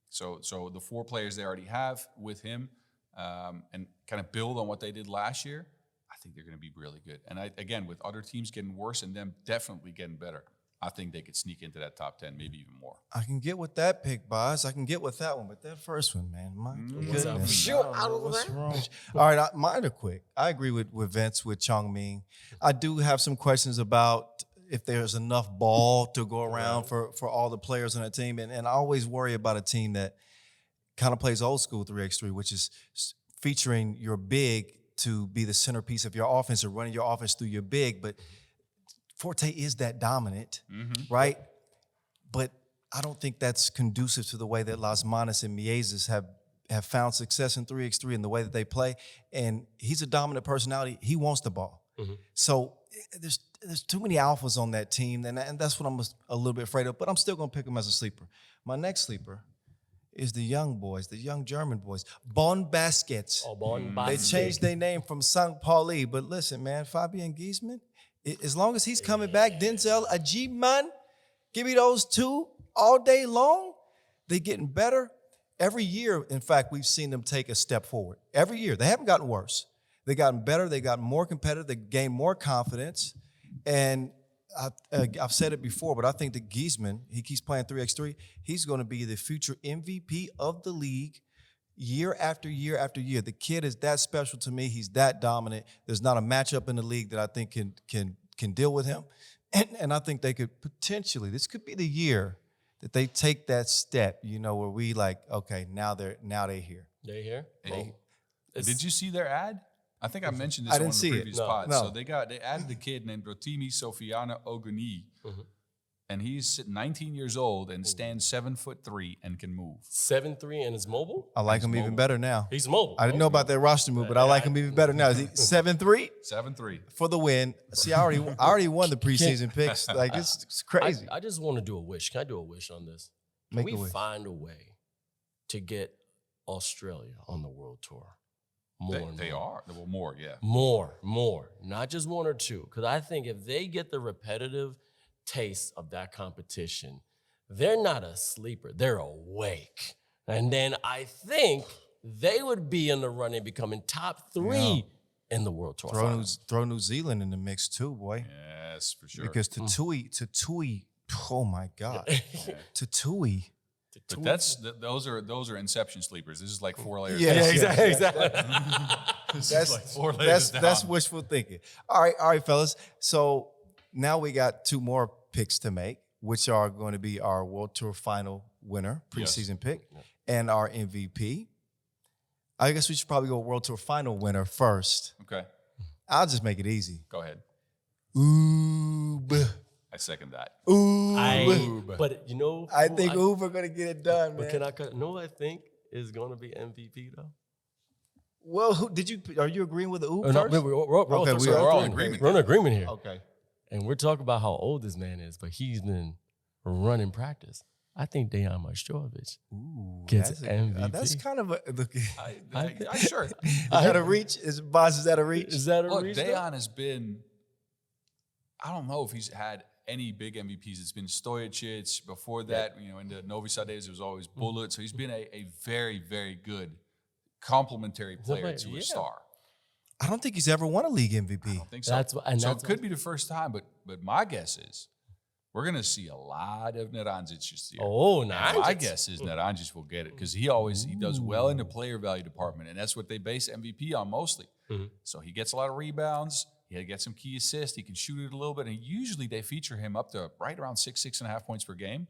S3: so the 4 players they already have with him, and kind of build on what they did last year, I think they're going to be really good. And again, with other teams getting worse and them definitely getting better, I think they could sneak into that top 10, maybe even more.
S2: I can get with that pick, boss. I can get with that one, but that first one, man, my goodness.
S4: Shoot out of
S2: What's
S4: that.
S2: wrong? All right, mine are quick. I agree with Vince, with Chang Ming. I do have some questions about if there's enough ball to go around for all the players on that team. And I always worry about a team that kind of plays old school 3x3, which is featuring your big to be the centerpiece of your offense or running your offense through your big. But Forte is that dominant, right? But I don't think that's conducive to the way that Las Manos and Mieses have found success in 3x3 and the way that they play. And he's a dominant personality. He wants the ball. So there's too many alphas on that team, and that's what I'm a little bit afraid of. But I'm still going to pick him as a sleeper. My next sleeper is the young boys, the young German boys, Bonn Baskets.
S4: Oh, Bonn
S2: They
S4: Baskets.
S2: changed their name from St. Pauli. But listen, man, Fabian Giesman, as long as he's coming back, Denzel Ajibman, give me those 2 all day long. They're getting better. Every year, in fact, we've seen them take a step forward. Every year. They haven't gotten worse. They've gotten better. They've gotten more competitive. They gained more confidence. And I've said it before, but I think that Giesman, he keeps playing 3x3. He's going to be the future MVP of the league year after year after year. The kid is that special to me. He's that dominant. There's not a matchup in the league that I think can deal with him. And I think they could potentially, this could be the year that they take that step, where we like, okay, now they're here.
S4: They here?
S3: Did you see their ad? I think I mentioned this
S2: I
S3: on one
S2: didn't
S3: of the
S2: see it.
S3: previous
S2: No.
S3: pods.
S2: No.
S3: So they added a kid named Rotimi Sofiana Oguni. And he's 19 years old and stands 7'3" and can move.
S4: 7'3" and is mobile?
S2: I like him even better now.
S4: He's mobile.
S2: I didn't know about that roster move, but I like him even better now. Is he 7'3"
S3: 7'3".
S2: for the win? See, I already won the preseason picks. Like it's crazy.
S4: I just want to do a wish. Can I do a wish on this? Can
S2: Make
S4: we
S2: a wish.
S4: find a way to get Australia on the world tour?
S3: They are. Well, more, yeah.
S4: More. Not just one or two. Because I think if they get the repetitive taste of that competition, they're not a sleeper. They're awake. And then I think they would be in the running, becoming top 3 in the world tour.
S2: Throw New Zealand in the mix too, boy.
S3: Yes, for sure.
S2: Because Tatui, oh my God. Tatui.
S3: But those are inception sleepers. This is like 4 layers.
S2: Yeah,
S3: down.
S4: exactly.
S3: This is like 4 layers down.
S2: That's wishful thinking. All right, fellas. So now we got 2 more picks to make, which are going to be our World Tour final winner, preseason pick, and our MVP. I guess we should probably go World Tour final winner first.
S3: Okay,
S2: I'll just make it easy.
S3: go ahead.
S2: Oob.
S3: I second that.
S2: Oob.
S4: But you know,
S2: I think Oob are going to get it done,
S4: But
S2: man.
S4: can I cut? No, I think is going to be MVP though.
S2: Well, are you agreeing with the Oob
S4: No,
S2: first?
S4: we're
S2: Okay,
S4: we're all in
S3: agreement.
S4: We're in agreement here.
S2: Okay.
S4: And we're talking about how old this man is, but he's been running practice. I think Dejan Majstorovic gets MVP.
S2: That's kind of a look.
S3: I sure.
S2: Is that a reach? Is that a reach?
S4: Is that a
S3: Look,
S4: reason?
S3: Dejan has been. I don't know if he's had any big MVPs. It's been Str33ts. Before that, in the Novi Sad days, it was always Bullet. So he's been a very, very good complementary player to a star.
S2: I don't think he's ever won a league MVP.
S3: I don't think so.
S4: That's
S3: it could be the first time, but my guess is we're going to see a lot of Neranjic this year.
S4: Oh,
S3: And
S4: nice.
S3: my guess is Neranjic will get it because he does well in the player value department, and that's what they base MVP on mostly. So he gets a lot of rebounds. He gets some key assists. He can shoot it a little bit, and usually they feature him up to right around 6.5 points per game,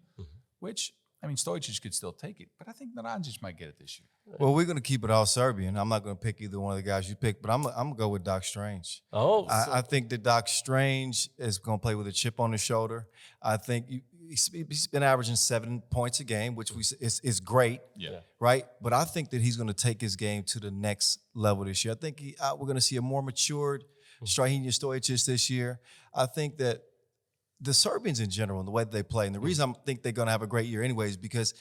S3: which. I mean, Stojic could still take it, but I think Neranjic might get it this year.
S2: Well, we're going to keep it all Serbian. I'm not going to pick either one of the guys you picked, but I'm going to go with Doc Strange.
S4: Oh,
S2: I think that Doc Strange is going to play with a chip on his shoulder. I think he's been averaging 7 points a game, which is great, right? But I think that he's going to take his game to the next level this year. I think we're going to see a more matured Strahinja Stojic this year. I think that the Serbians in general and the way that they play, and the reason I think they're going to have a great year anyway is because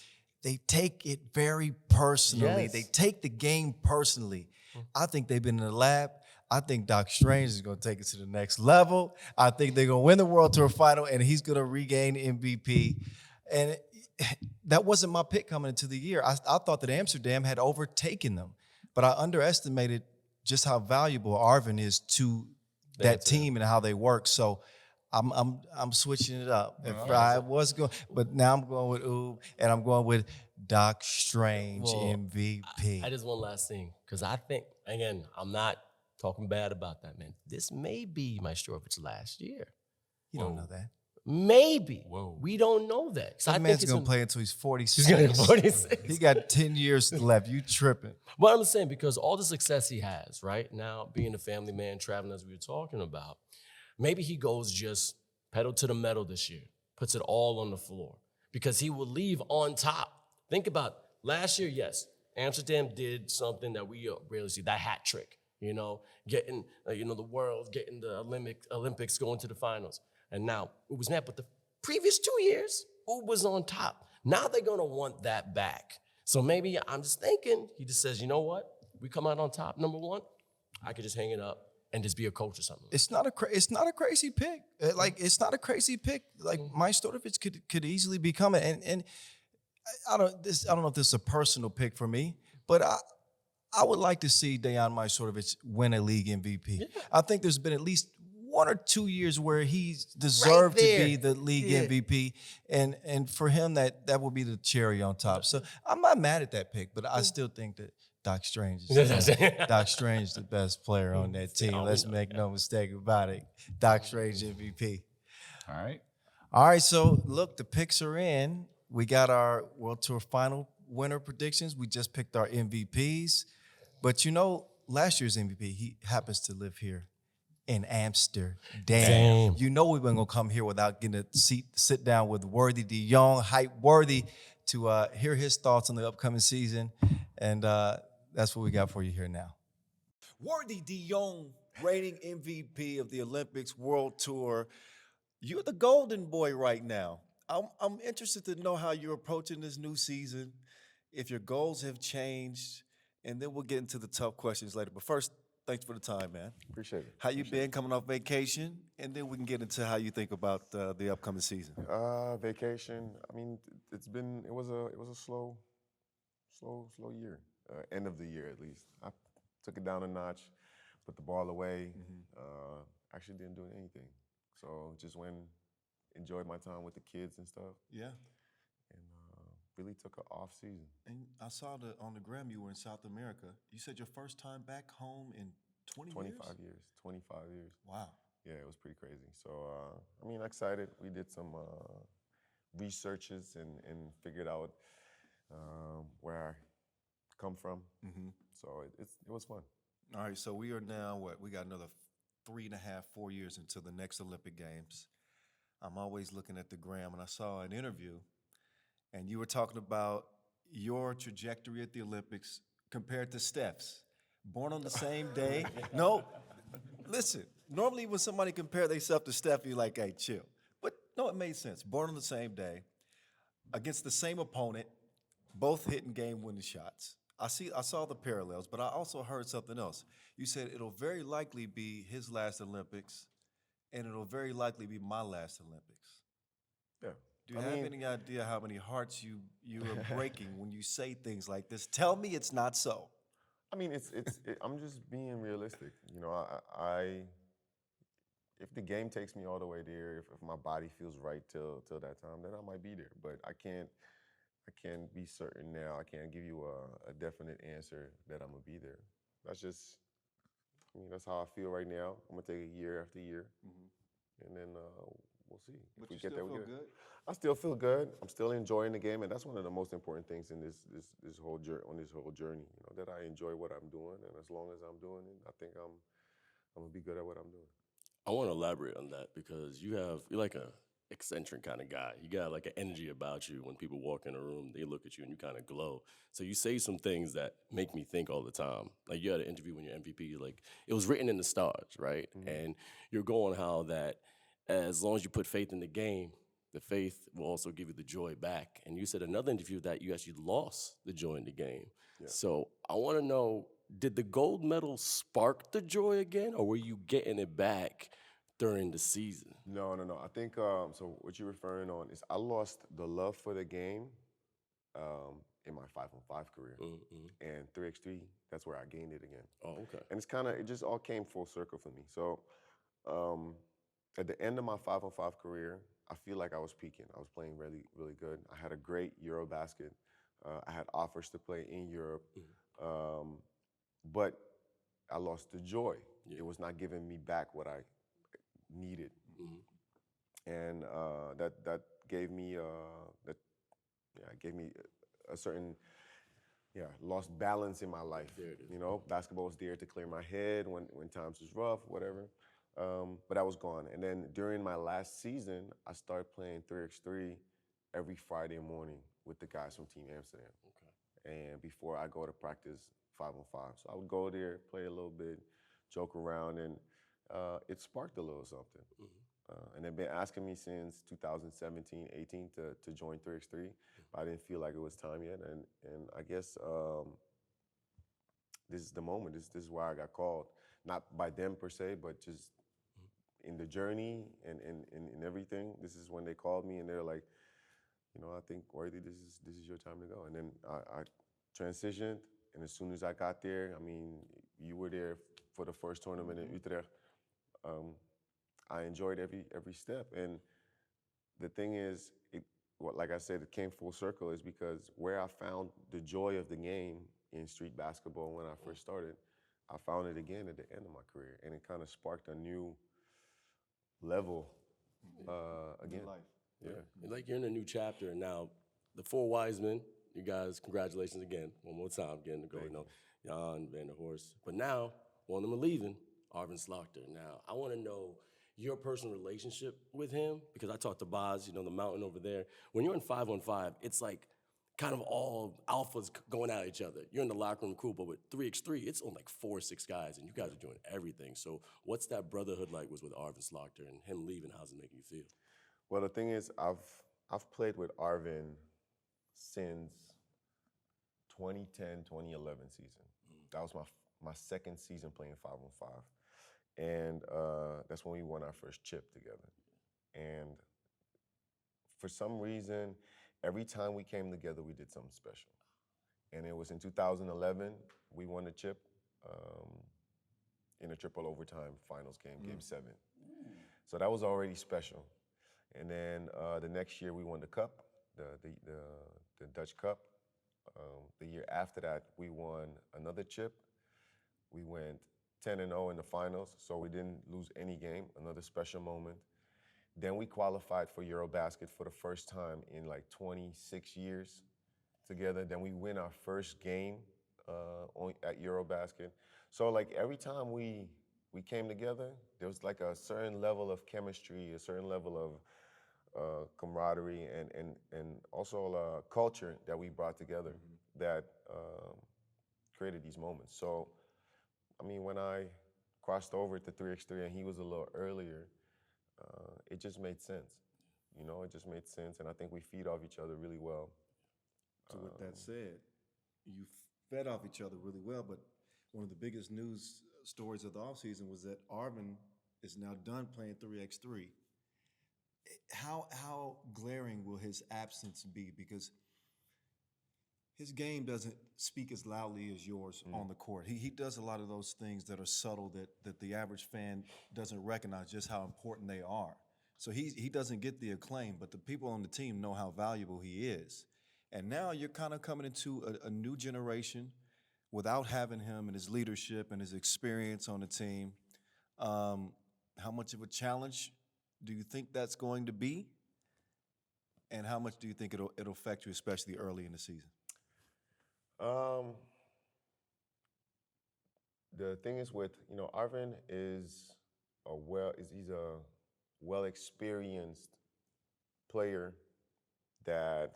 S2: they take it very personally.
S4: Yes.
S2: They take the game personally. I think they've been in the lab. I think Doc Strange is going to take it to the next level. I think they're going to win the World Tour final, and he's going to regain MVP. And that wasn't my pick coming into the year. I thought that Amsterdam had overtaken them, but I underestimated just how valuable Arvin is to that team and how they work. So I'm switching it up. If I was going, but now I'm going with Oob, and I'm going with Doc Strange MVP.
S4: I just one last thing, because I think, again, I'm not talking bad about that, man. This may be Majstorovic's last year.
S2: You don't know that.
S4: Maybe.
S3: Whoa.
S4: We don't know that.
S2: That man's going to play until he's 46.
S4: He's going to 46.
S2: He got 10 years left. You tripping.
S4: But I'm saying, because all the success he has, right now, being a family man, traveling as we were talking about, maybe he goes just pedal to the metal this year, puts it all on the floor, because he will leave on top. Think about last year, yes, Amsterdam did something that we rarely see, that hat trick, getting, the world, getting the Olympics, going to the finals. And now it was met, but the previous 2 years, Oob was on top. Now they're going to want that back. So maybe I'm just thinking, he just says, you know what? We come out on top, number one, I could just hang it up and just be a coach or something.
S2: It's not a crazy pick. It's not a crazy pick. Like Majstorovic could easily become it. And I don't know if this is a personal pick for me, but I would like to see Dejan Majstorovic win a league MVP. Yeah. I think there's been at least 1 or 2 years where he's deserved to be the league MVP, and for him that will be the cherry on top. So I'm not mad at that pick, but I still think that Doc Strange is Doc Strange the best player on that team. Let's make no mistake about it. Doc Strange MVP.
S3: All right.
S2: All right, so look, the picks are in. We got our World Tour final winner predictions. We just picked our MVPs. But you know, last year's MVP, he happens to live here in Amsterdam.
S4: Damn.
S2: You know we weren't gonna come here without getting a sit down with Worthy de Jong, hype Worthy, to hear his thoughts on the upcoming season. And that's what we got for you here now. Worthy de Jong, reigning MVP of the Olympics World Tour. You're the golden boy right now. I'm interested to know how you're approaching this new season, if your goals have changed, and then we'll get into the tough questions later. But first, thanks for the time, man.
S1: Appreciate it.
S2: How you been coming off vacation? And then we can get into how you think about the upcoming season.
S1: Vacation. I mean, it was a slow year. End of the year at least. I took it down a notch, put the ball away. Actually didn't do anything. So just enjoyed my time with the kids and stuff,
S2: Yeah.
S1: and really took an off season.
S2: And I saw on the gram you were in South America. You said your first time back home in
S1: 25 years. 25 years.
S2: Wow.
S1: Yeah, it was pretty crazy. So, I mean, excited. We did some researches and figured out where I come from. So it was fun.
S2: All right, so we are now, we got another 3.5, 4 years until the next Olympic Games. I'm always looking at the gram, and I saw an interview, and you were talking about your trajectory at the Olympics compared to Steph's. Born on the same day. No, listen, normally when somebody compare themselves to Steph, you're like, hey, chill. But no, it made sense. Born on the same day, against the same opponent, both hitting game-winning shots. I saw the parallels, but I also heard something else. You said it'll very likely be his last Olympics, and it'll very likely be my last Olympics.
S1: Yeah.
S2: Do you have any idea how many hearts you are breaking when you say things like this? Tell me it's not so.
S1: I mean, I'm just being realistic. You know, if the game takes me all the way there, if my body feels right till that time, then I might be there. But I can't be certain now. I can't give you a definite answer that I'm gonna be there. That's just, I mean, that's how I feel right now. I'm gonna take it year after year, and then we'll see.
S2: But
S1: If we
S2: you
S1: get
S2: still
S1: there, we
S2: feel
S1: get.
S2: good?
S1: I still feel good. I'm still enjoying the game, and that's one of the most important things in this whole journey. You know, that I enjoy what I'm doing, and as long as I'm doing it, I think I'm gonna be good at what I'm doing.
S4: I want to elaborate on that because you're like a eccentric kind of guy. You got like an energy about you. When people walk in a room, they look at you and you kind of glow. So you say some things that make me think all the time. Like you had an interview when you're MVP, like it was written in the stars, right? And you're going how that as long as you put faith in the game, the faith will also give you the joy back. And you said another interview that you actually lost the joy in the game.
S1: Yeah.
S4: So I want to know, did the gold medal spark the joy again, or were you getting it back during the season?
S1: No. I think so. What you're referring on is I lost the love for the game in my 5-on-5 career, and 3x3. That's where I gained it again.
S4: Oh, okay.
S1: And it just all came full circle for me. So at the end of my 5-on-5 career, I feel like I was peaking. I was playing really, really good. I had a great Eurobasket. I had offers to play in Europe, but I lost the joy.
S4: Yeah.
S1: It was not giving me back what I needed, and that gave me a certain lost balance in my life.
S4: There it is.
S1: You know, basketball was there to clear my head when times was rough, whatever. But I was gone. And then during my last season, I started playing 3x3 every Friday morning with the guys from Team Amsterdam. Okay. And before I go to practice 5-on-5. So I would go there, play a little bit, joke around, and it sparked a little something. And they've been asking me since 2017, 18 to join 3x3, but I didn't feel like it was time yet. And I guess this is the moment. This is why I got called. Not by them per se, but just in the journey and in everything. This is when they called me and they're like, you know, I think, Worthy, this is your time to go. And then I transitioned, and as soon as I got there, I mean, you were there for the first tournament in Utrecht. I enjoyed every step. And the thing is, like I said, it came full circle is because where I found the joy of the game in street basketball when I first started, I found it again at the end of my career. And it kind of sparked a new level again.
S2: Life.
S1: Yeah.
S4: Like you're in a new chapter, and now the four wise men. You guys, congratulations again, one more time, getting to go. You know, Jan, Van der Horst. But now, one of them are leaving, Arvin Slaughter. Now, I want to know your personal relationship with him, because I talked to Boz, you know, the mountain over there. When you're in 5-on-5, it's like kind of all alphas going at each other. You're in the locker room, cool, but with 3x3, it's on like 4 or 6 guys, and you guys are doing everything. So what's that brotherhood like was with Arvin Slaughter, and him leaving, how's it making you feel?
S1: Well, the thing is, I've played with Arvin since 2010, 2011 season. That was my second season playing 5-on-5. And that's when we won our first chip together. And for some reason, every time we came together, we did something special. And it was in 2011, we won the chip in a triple overtime finals game, game 7. So that was already special. And then the next year we won the cup, the Dutch Cup. The year after that, we won another chip. We went 10-0 in the finals, so we didn't lose any game, another special moment. Then we qualified for Eurobasket for the first time in like 26 years together. Then we win our first game at Eurobasket. So like every time we came together, there was like a certain level of chemistry, a certain level of camaraderie, and also culture that we brought together that created these moments. So, I mean, when I crossed over to 3x3 and he was a little earlier, it just made sense. You know, it just made sense, and I think we feed off each other really well.
S2: So with that said, you fed off each other really well, but one of the biggest news stories of the offseason was that Arvin is now done playing 3x3. How glaring will his absence be? Because his game doesn't speak as loudly as yours on the court. He does a lot of those things that are subtle that the average fan doesn't recognize just how important they are. So he doesn't get the acclaim, but the people on the team know how valuable he is. And now you're kind of coming into a new generation without having him and his leadership and his experience on the team. How much of a challenge do you think that's going to be? And how much do you think it'll affect you, especially early in the season?
S1: The thing is with, you know, Arvin is he's a well-experienced player that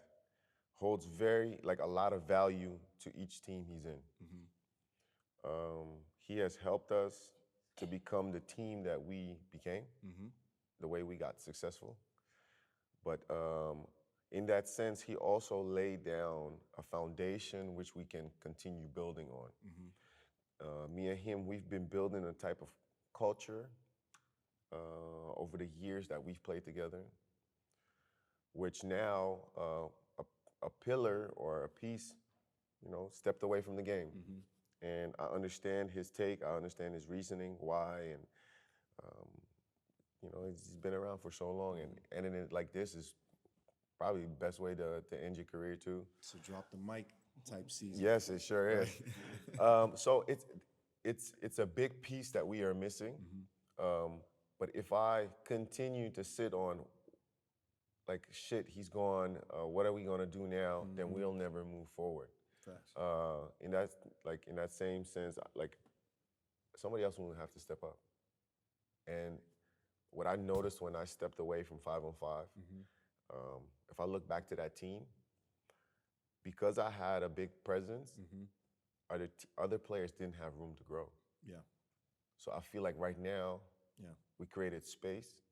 S1: holds a lot of value to each team he's in. He has helped us to become the team that we became, the way we got successful. But in that sense, he also laid down a foundation which we can continue building on. Me and him, we've been building a type of culture over the years that we've played together, which now a pillar or a piece, you know, stepped away from the game. And I understand his take, I understand his reasoning, why, and you know, he's been around for so long, and ending it like this is probably the best way to end your career too.
S2: So drop the mic type season.
S1: Yes, it sure is. So it's a big piece that we are missing. But if I continue to sit on like, shit, he's gone, what are we gonna do now? Then we'll never move forward. In that same sense, like, somebody else will have to step up. And what I noticed when I stepped away from 5-on-5, if I look back to that team, because I had a big presence, other players didn't have room to grow. So I feel like right now, we created space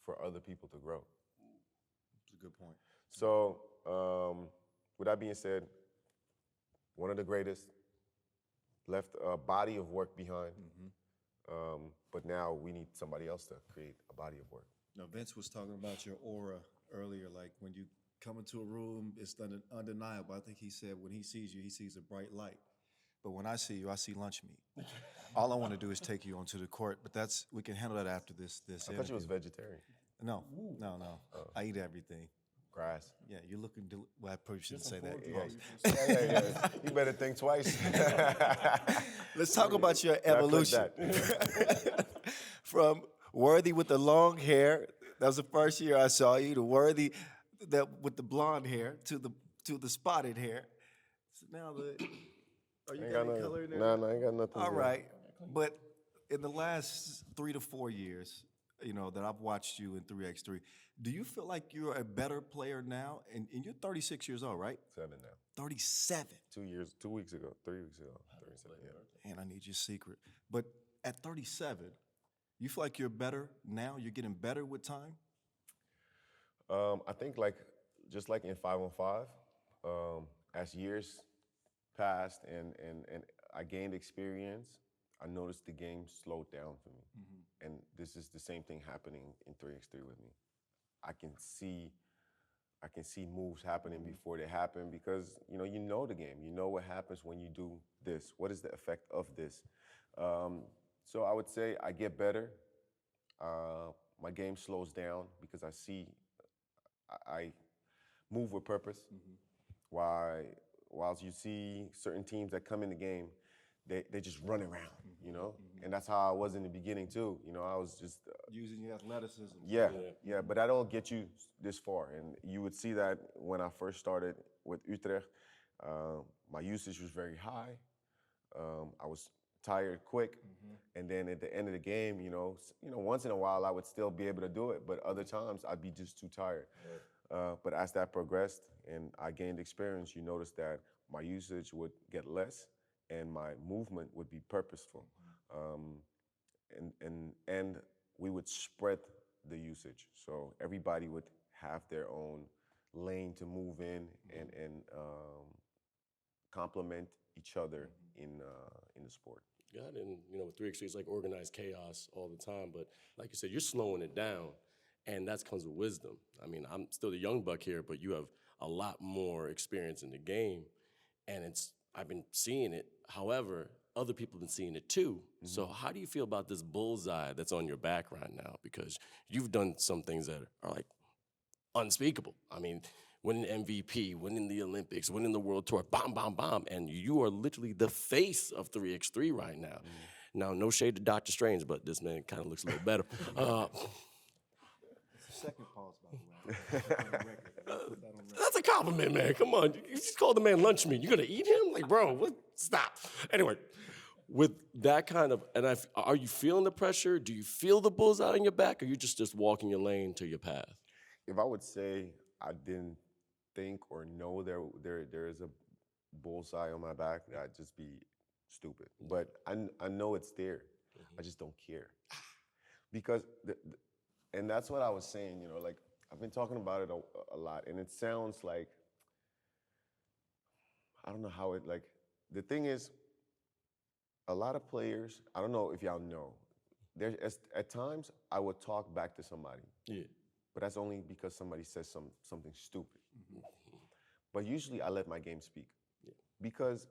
S1: for other people to grow.
S2: That's a good point.
S1: So with that being said, one of the greatest, left a body of work behind. But now we need somebody else to create a body of work.
S2: Now, Vince was talking about your aura earlier, like when you come into a room, it's undeniable. I think he said when he sees you, he sees a bright light. But when I see you, I see lunch meat. All I want to do is take you onto the court, but we can handle that after this
S1: I thought you was vegetarian.
S2: No. I eat everything.
S1: Grass.
S2: Yeah, you're looking, well, I probably shouldn't say that.
S1: Yeah. You better think twice.
S2: Let's talk about your evolution. From Worthy with the long hair That was the first year I saw you, the Worthy that with the blonde hair to the spotted hair. So now are you
S1: Ain't
S2: got
S1: got
S2: any
S1: nothing.
S2: color in there?
S1: Nah, I ain't got nothing.
S2: All
S1: there.
S2: right, but in the last 3 to 4 years, that I've watched you in 3x3, do you feel like you're a better player now? And you're 36 years old, right?
S1: 7 now.
S2: 37.
S1: 2 weeks ago, 3 weeks ago. 37, yeah.
S2: And I need your secret. But at 37, you feel like you're better now? You're getting better with time?
S1: I think just like in 5-on-5, as years passed and I gained experience, I noticed the game slowed down for me. And this is the same thing happening in 3x3 with me. I can see moves happening before they happen because you know the game. You know what happens when you do this. What is the effect of this? So I would say I get better. My game slows down because I move with purpose. Whilst you see certain teams that come in the game, they just run around, and that's how I was in the beginning too. I was just
S2: Using your athleticism.
S1: yeah, but I don't get you this far. And you would see that when I first started with Utrecht, my usage was very high. I was tired quick, and then at the end of the game, once in a while I would still be able to do it, but other times I'd be just too tired. But as that progressed and I gained experience, you notice that my usage would get less and my movement would be purposeful. And we would spread the usage. So everybody would have their own lane to move in and complement each other in the sport.
S4: Got it. And, with 3x3, it's like organized chaos all the time. But like you said, you're slowing it down, and that comes with wisdom. I mean, I'm still the young buck here, but you have a lot more experience in the game, and I've been seeing it. However, other people have been seeing it too. So how do you feel about this bullseye that's on your back right now? Because you've done some things that are like unspeakable. I mean, winning MVP, winning the Olympics, winning the World Tour, bomb, bomb, bomb. And you are literally the face of 3x3 right now. Now, no shade to Dr. Strange, but this man kind of looks a little better.
S2: Second pause, by the way.
S4: That's a compliment, man. Come on. You just called the man lunch meat. You gonna eat him? Like, bro, what? Stop. Anyway, with that kind of, are you feeling the pressure? Do you feel the bullseye on your back, or you just walking your lane to your path?
S1: If I would say I didn't think or know there is a bullseye on my back, I'd just be stupid. But I know it's there. I just don't care. Because, and that's what I was saying, I've been talking about it a lot, and it sounds like, I don't know how the thing is, a lot of players, I don't know if y'all know, at times I would talk back to somebody.
S4: Yeah.
S1: But that's only because somebody says something stupid. But usually I let my game speak. Because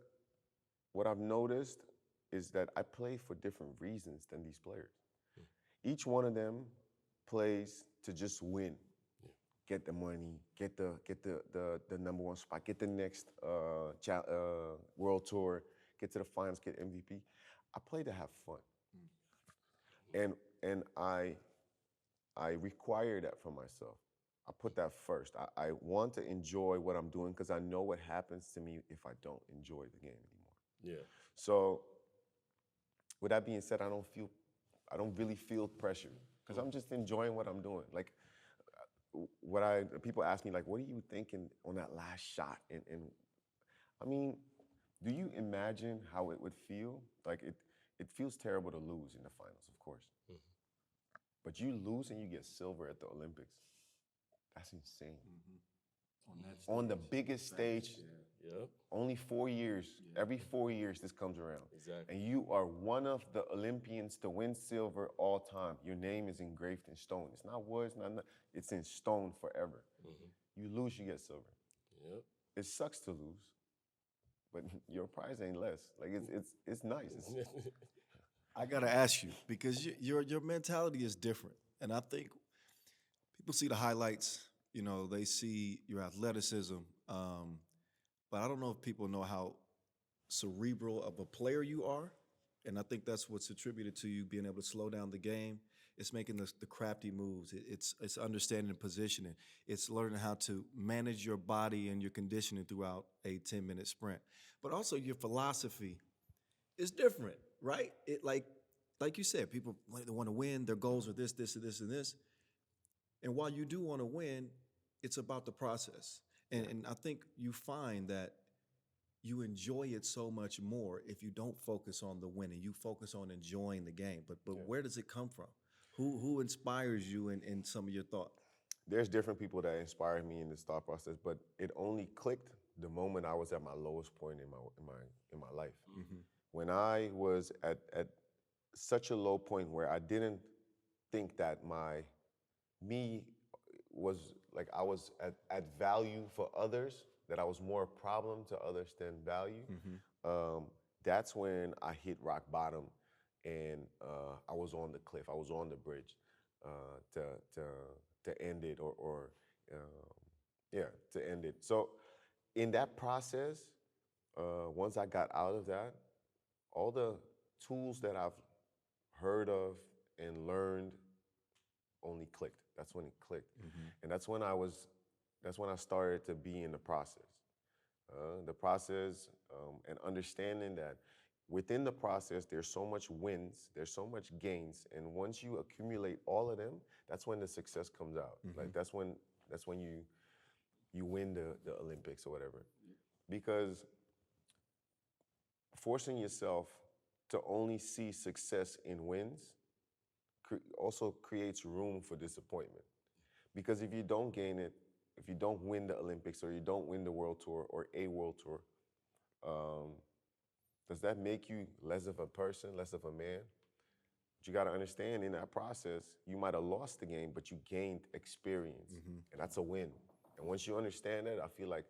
S1: what I've noticed is that I play for different reasons than these players. Each one of them plays to just win. Get the money, get the number one spot, get the next world tour, get to the finals, get MVP. I play to have fun. And I require that from myself. I put that first. I want to enjoy what I'm doing because I know what happens to me if I don't enjoy the game anymore.
S4: Yeah.
S1: So with that being said, I don't really feel pressure because I'm just enjoying what I'm doing. Like people ask me what are you thinking on that last shot? And I mean, do you imagine how it would feel? It feels terrible to lose in the finals, of course. But you lose and you get silver at the Olympics. That's insane. On the biggest stage, only 4 years. Every 4 years this comes around.
S4: Exactly.
S1: And you are one of the Olympians to win silver all time. Your name is engraved in stone. It's not wood, it's in stone forever. You lose, you get silver.
S4: Yep.
S1: It sucks to lose, but your prize ain't less. It's nice.
S2: I gotta ask you because your mentality is different, and I think people see the highlights. They see your athleticism, but I don't know if people know how cerebral of a player you are, and I think that's what's attributed to you being able to slow down the game It's making the crafty moves. It's understanding the positioning. It's learning how to manage your body and your conditioning throughout a 10-minute sprint. But also your philosophy is different, right? It like you said, people they want to win. Their goals are this, this, and this, and this. And while you do want to win, it's about the process. And I think you find that you enjoy it so much more if you don't focus on the winning. You focus on enjoying the game. But where does it come from? Who inspires you in some of your thought?
S1: There's different people that inspired me in this thought process, but it only clicked the moment I was at my lowest point in my life. When I was at such a low point where I didn't think that me was like I was at value for others, that I was more a problem to others than value. That's when I hit rock bottom, and I was on the cliff. I was on the bridge to end it, or to end it. So in that process, once I got out of that, all the tools that I've heard of and learned only clicked. That's when it clicked, and that's when I started to be in the process. And understanding that within the process, there's so much wins, there's so much gains, and once you accumulate all of them, that's when the success comes out. Like that's when you win the Olympics or whatever, because forcing yourself to only see success in wins also creates room for disappointment. Because if you don't gain it, if you don't win the Olympics or you don't win the World Tour or a World Tour, does that make you less of a person, less of a man? But you got to understand, in that process, you might have lost the game, but you gained experience, and that's a win. And once you understand that, I feel like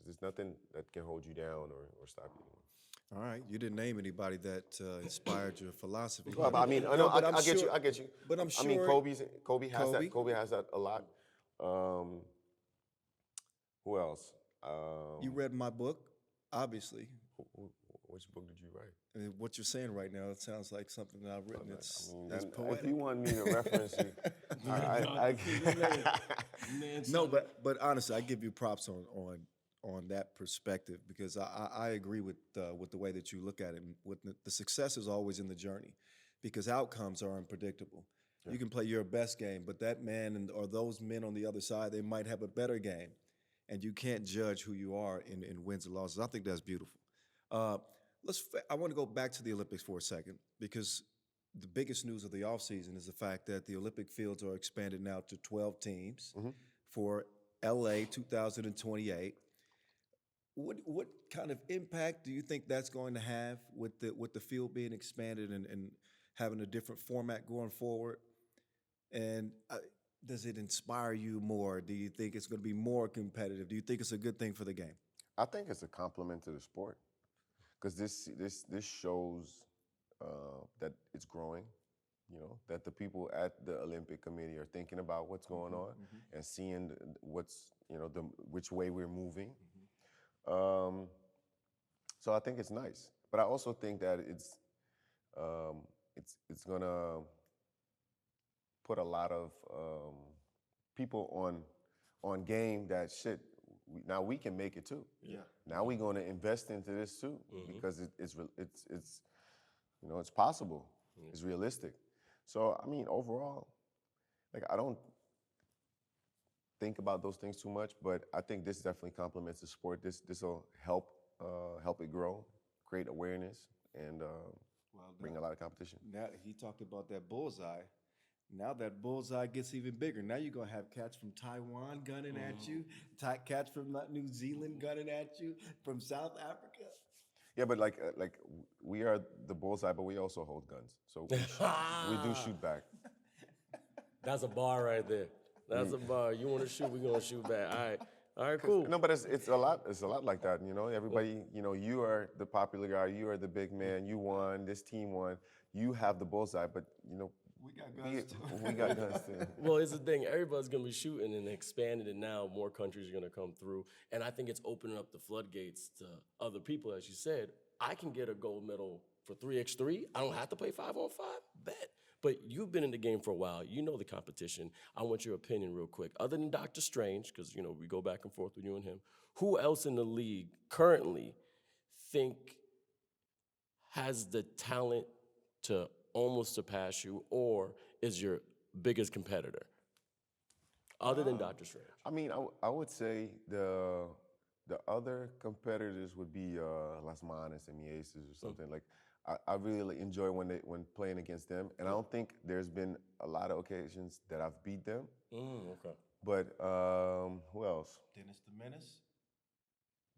S1: there's nothing that can hold you down or stop you.
S2: All right, you didn't name anybody that inspired your philosophy.
S1: Well, I mean,
S2: No, but I'm
S1: I get
S2: sure-
S1: you. I get you.
S2: But I'm
S1: I mean,
S2: sure
S1: Kobe has
S2: Kobe?
S1: that. Kobe has that a lot. Who else?
S2: you read my book, obviously.
S1: Which book did you write?
S2: And what you're saying right now, it sounds like something that I've written. It's
S1: Then
S2: poetic.
S1: if you want me to reference you,
S2: No, but honestly, I give you props on that perspective, because I agree with the way that you look at it. With the success is always in the journey, because outcomes are unpredictable. You can play your best game, but that man or those men on the other side, they might have a better game, and you can't judge who you are in wins and losses. I think that's beautiful. I want to go back to the Olympics for a second, because the biggest news of the offseason is the fact that the Olympic fields are expanded now to 12 teams for LA 2028. What kind of impact do you think that's going to have with the field being expanded and having a different format going forward? And does it inspire you more? Do you think it's going to be more competitive? Do you think it's a good thing for the game?
S1: I think it's a compliment to the sport, because this shows that it's growing. You know, that the people at the Olympic Committee are thinking about what's going on and seeing what's which way we're moving. So I think it's nice, but I also think that it's gonna put a lot of people on game that shit. Now we can make it too.
S2: Yeah.
S1: Now we're going to invest into this too, because it's possible. It's realistic. So I mean, overall, like, I don't think about those things too much, but I think this definitely complements the sport. This will help it grow, create awareness, and bring a lot of competition.
S2: Now he talked about that bullseye. Now that bullseye gets even bigger. Now you're gonna have cats from Taiwan gunning at you, cats from New Zealand gunning at you, from South Africa.
S1: Yeah, but like we are the bullseye, but we also hold guns, so we do shoot back.
S4: That's a bar right there. That's a bar. You want to shoot, we're gonna shoot back. All right, cool.
S1: No, but it's a lot like that. You know, everybody. You know, you are the popular guy. You are the big man. You won. This team won. You have the bullseye, but you know.
S2: We got guns too.
S1: We got guns too.
S4: Well, it's the thing. Everybody's gonna be shooting and expanding it now. More countries are gonna come through, and I think it's opening up the floodgates to other people. As you said, I can get a gold medal for 3x3. I don't have to play 5-on-5. Bet. But you've been in the game for a while. You know the competition. I want your opinion real quick. Other than Doctor Strange, because we go back and forth with you and him. Who else in the league currently think has the talent to almost surpass you, or is your biggest competitor? Other than Doctor Strange.
S1: I mean, I would say the other competitors would be Las Manas and Mieses or something. Like I really enjoy when playing against them, and I don't think there's been a lot of occasions that I've beat them.
S4: Okay.
S1: But who else?
S2: Dennis the Menace,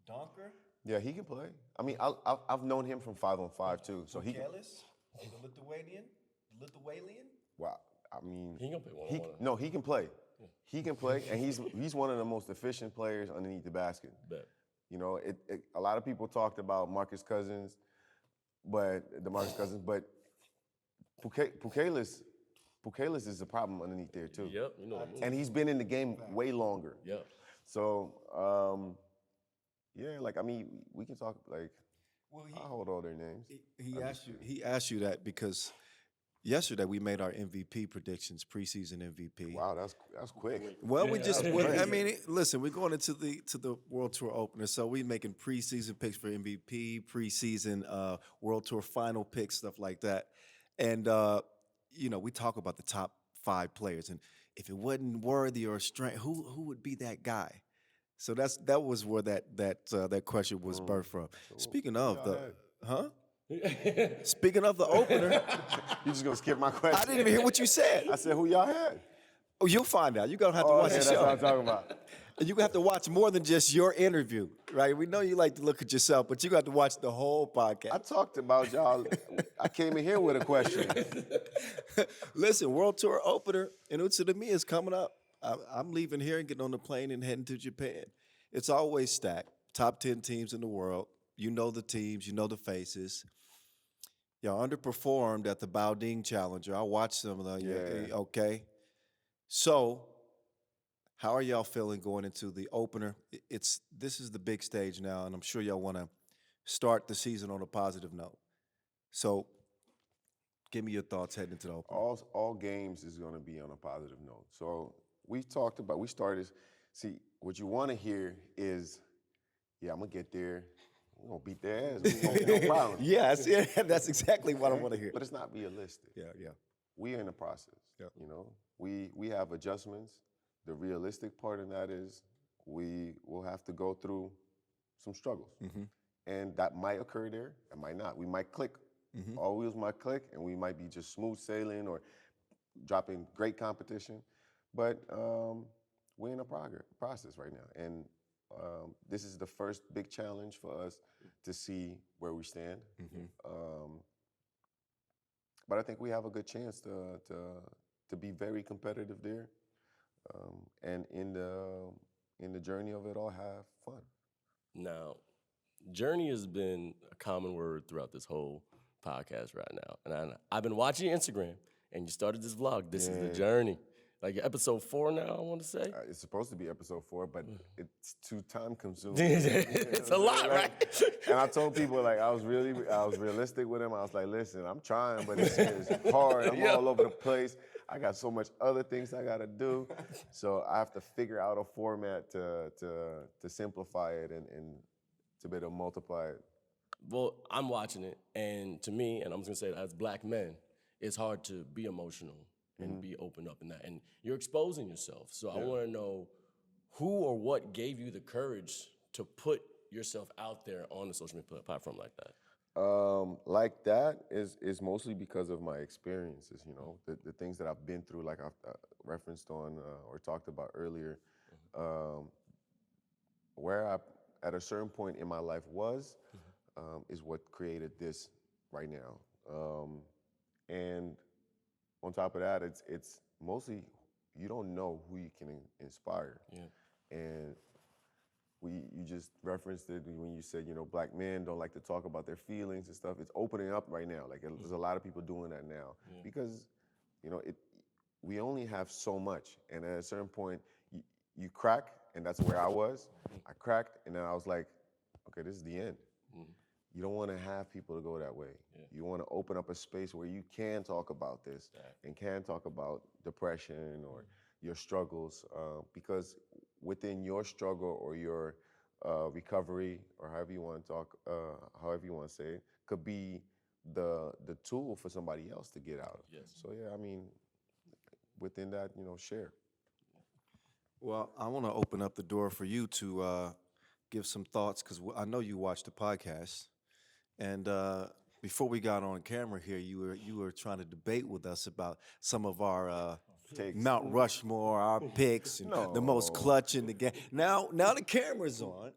S2: Donker,
S1: Yeah, he can play. I mean, I've known him from 5-on-5 too, so he.
S2: Bukelis, the Lithuanian.
S1: Wow. I mean,
S4: He can play one-on-one.
S1: No, he can play. He can play, and he's one of the most efficient players underneath the basket.
S4: Bet.
S1: A lot of people talked about Marcus Cousins, but Pukelis is a problem underneath there too.
S4: Yep.
S1: And he's been in the game way longer.
S4: Yep.
S1: So, yeah, like I mean, we can talk like.
S2: Well,
S1: I'll hold all their names.
S2: He asked you that because yesterday we made our MVP predictions, preseason MVP.
S1: Wow, that's quick.
S2: Well, listen, we're going into the World Tour opener, so we're making preseason picks for MVP, preseason World Tour final picks, stuff like that. And we talk about the top 5 players, and if it wasn't Worthy or Str, who would be that guy? So that was where that question was birthed from. Speaking of Speaking of the opener,
S1: You just gonna skip my question?
S2: I didn't even hear what you said.
S1: I said who y'all had.
S2: Oh, you'll find out. You're gonna have to watch
S1: Okay,
S2: the
S1: that's
S2: show.
S1: what I'm talking about.
S2: And you have to watch more than just your interview, right? We know you like to look at yourself, but you got to watch the whole podcast.
S1: I talked about y'all. I came in here with a question.
S2: Listen, World Tour opener in Utsunomiya is coming up. I'm leaving here and getting on the plane and heading to Japan. It's always stacked. Top 10 teams in the world. You know the teams. You know the faces. Y'all underperformed at the Baoding Challenger. I watched some of them.
S1: Yeah.
S2: Okay. So, how are y'all feeling going into the opener? This is the big stage now, and I'm sure y'all want to start the season on a positive note. So, give me your thoughts heading into the opener.
S1: All games is going to be on a positive note. So we started. See, what you want to hear is, yeah, I'm gonna get there. We're gonna beat their ass. We're gonna no problem.
S2: Yes, that's exactly what I want to hear.
S1: But it's not realistic.
S2: Yeah.
S1: We are in the process.
S2: Yeah.
S1: We have adjustments. The realistic part of that is we will have to go through some struggles.
S2: Mm-hmm.
S1: And that might occur there, it might not. We might click.
S2: Mm-hmm.
S1: All wheels might click, and we might be just smooth sailing or dropping great competition. But we're in a process right now. And this is the first big challenge for us to see where we stand.
S2: Mm-hmm.
S1: But I think we have a good chance to be very competitive there. And in the journey of it all, have fun.
S4: Now, journey has been a common word throughout this whole podcast right now. And I've been watching your Instagram, and you started this vlog. This is the journey. Like episode 4 now, I want to say.
S1: It's supposed to be episode 4, but it's too time consuming.
S4: It's a lot, right?
S1: And I told people, like, I was realistic with him. I was like, listen, I'm trying, but it's hard. I'm all over the place. I got so much other things I gotta do. So I have to figure out a format to simplify it and to be able to multiply it.
S4: Well, I'm watching it, and to me, and I'm just gonna say it as black men, it's hard to be emotional and be open up in that. And you're exposing yourself. So I wanna know who or what gave you the courage to put yourself out there on a social media platform like that?
S1: Like that is mostly because of my experiences, the things that I've been through, like I've referenced on or talked about earlier, where I, at a certain point in my life was, is what created this right now. And on top of that, it's mostly, you don't know who you can inspire.
S4: Yeah.
S1: And you just referenced it when you said, black men don't like to talk about their feelings and stuff. It's opening up right now. Like there's a lot of people doing that now because, we only have so much. And at a certain point, you crack, and that's where I was. I cracked, and then I was like, okay, this is the end. you don't want to have people to go that way.
S4: Yeah.
S1: You want to open up a space where you can talk about this and can talk about depression or your struggles, because within your struggle or your recovery, or however you want to talk, however you want to say it, could be the tool for somebody else to get out of.
S4: Yes.
S1: So yeah, I mean, within that, share.
S2: Well, I want to open up the door for you to give some thoughts, because I know you watched the podcast, and before we got on camera here, you were trying to debate with us about some of our
S1: Takes.
S2: Mount Rushmore, our picks, and the most
S1: No.
S2: clutch in the game. Now the camera's on.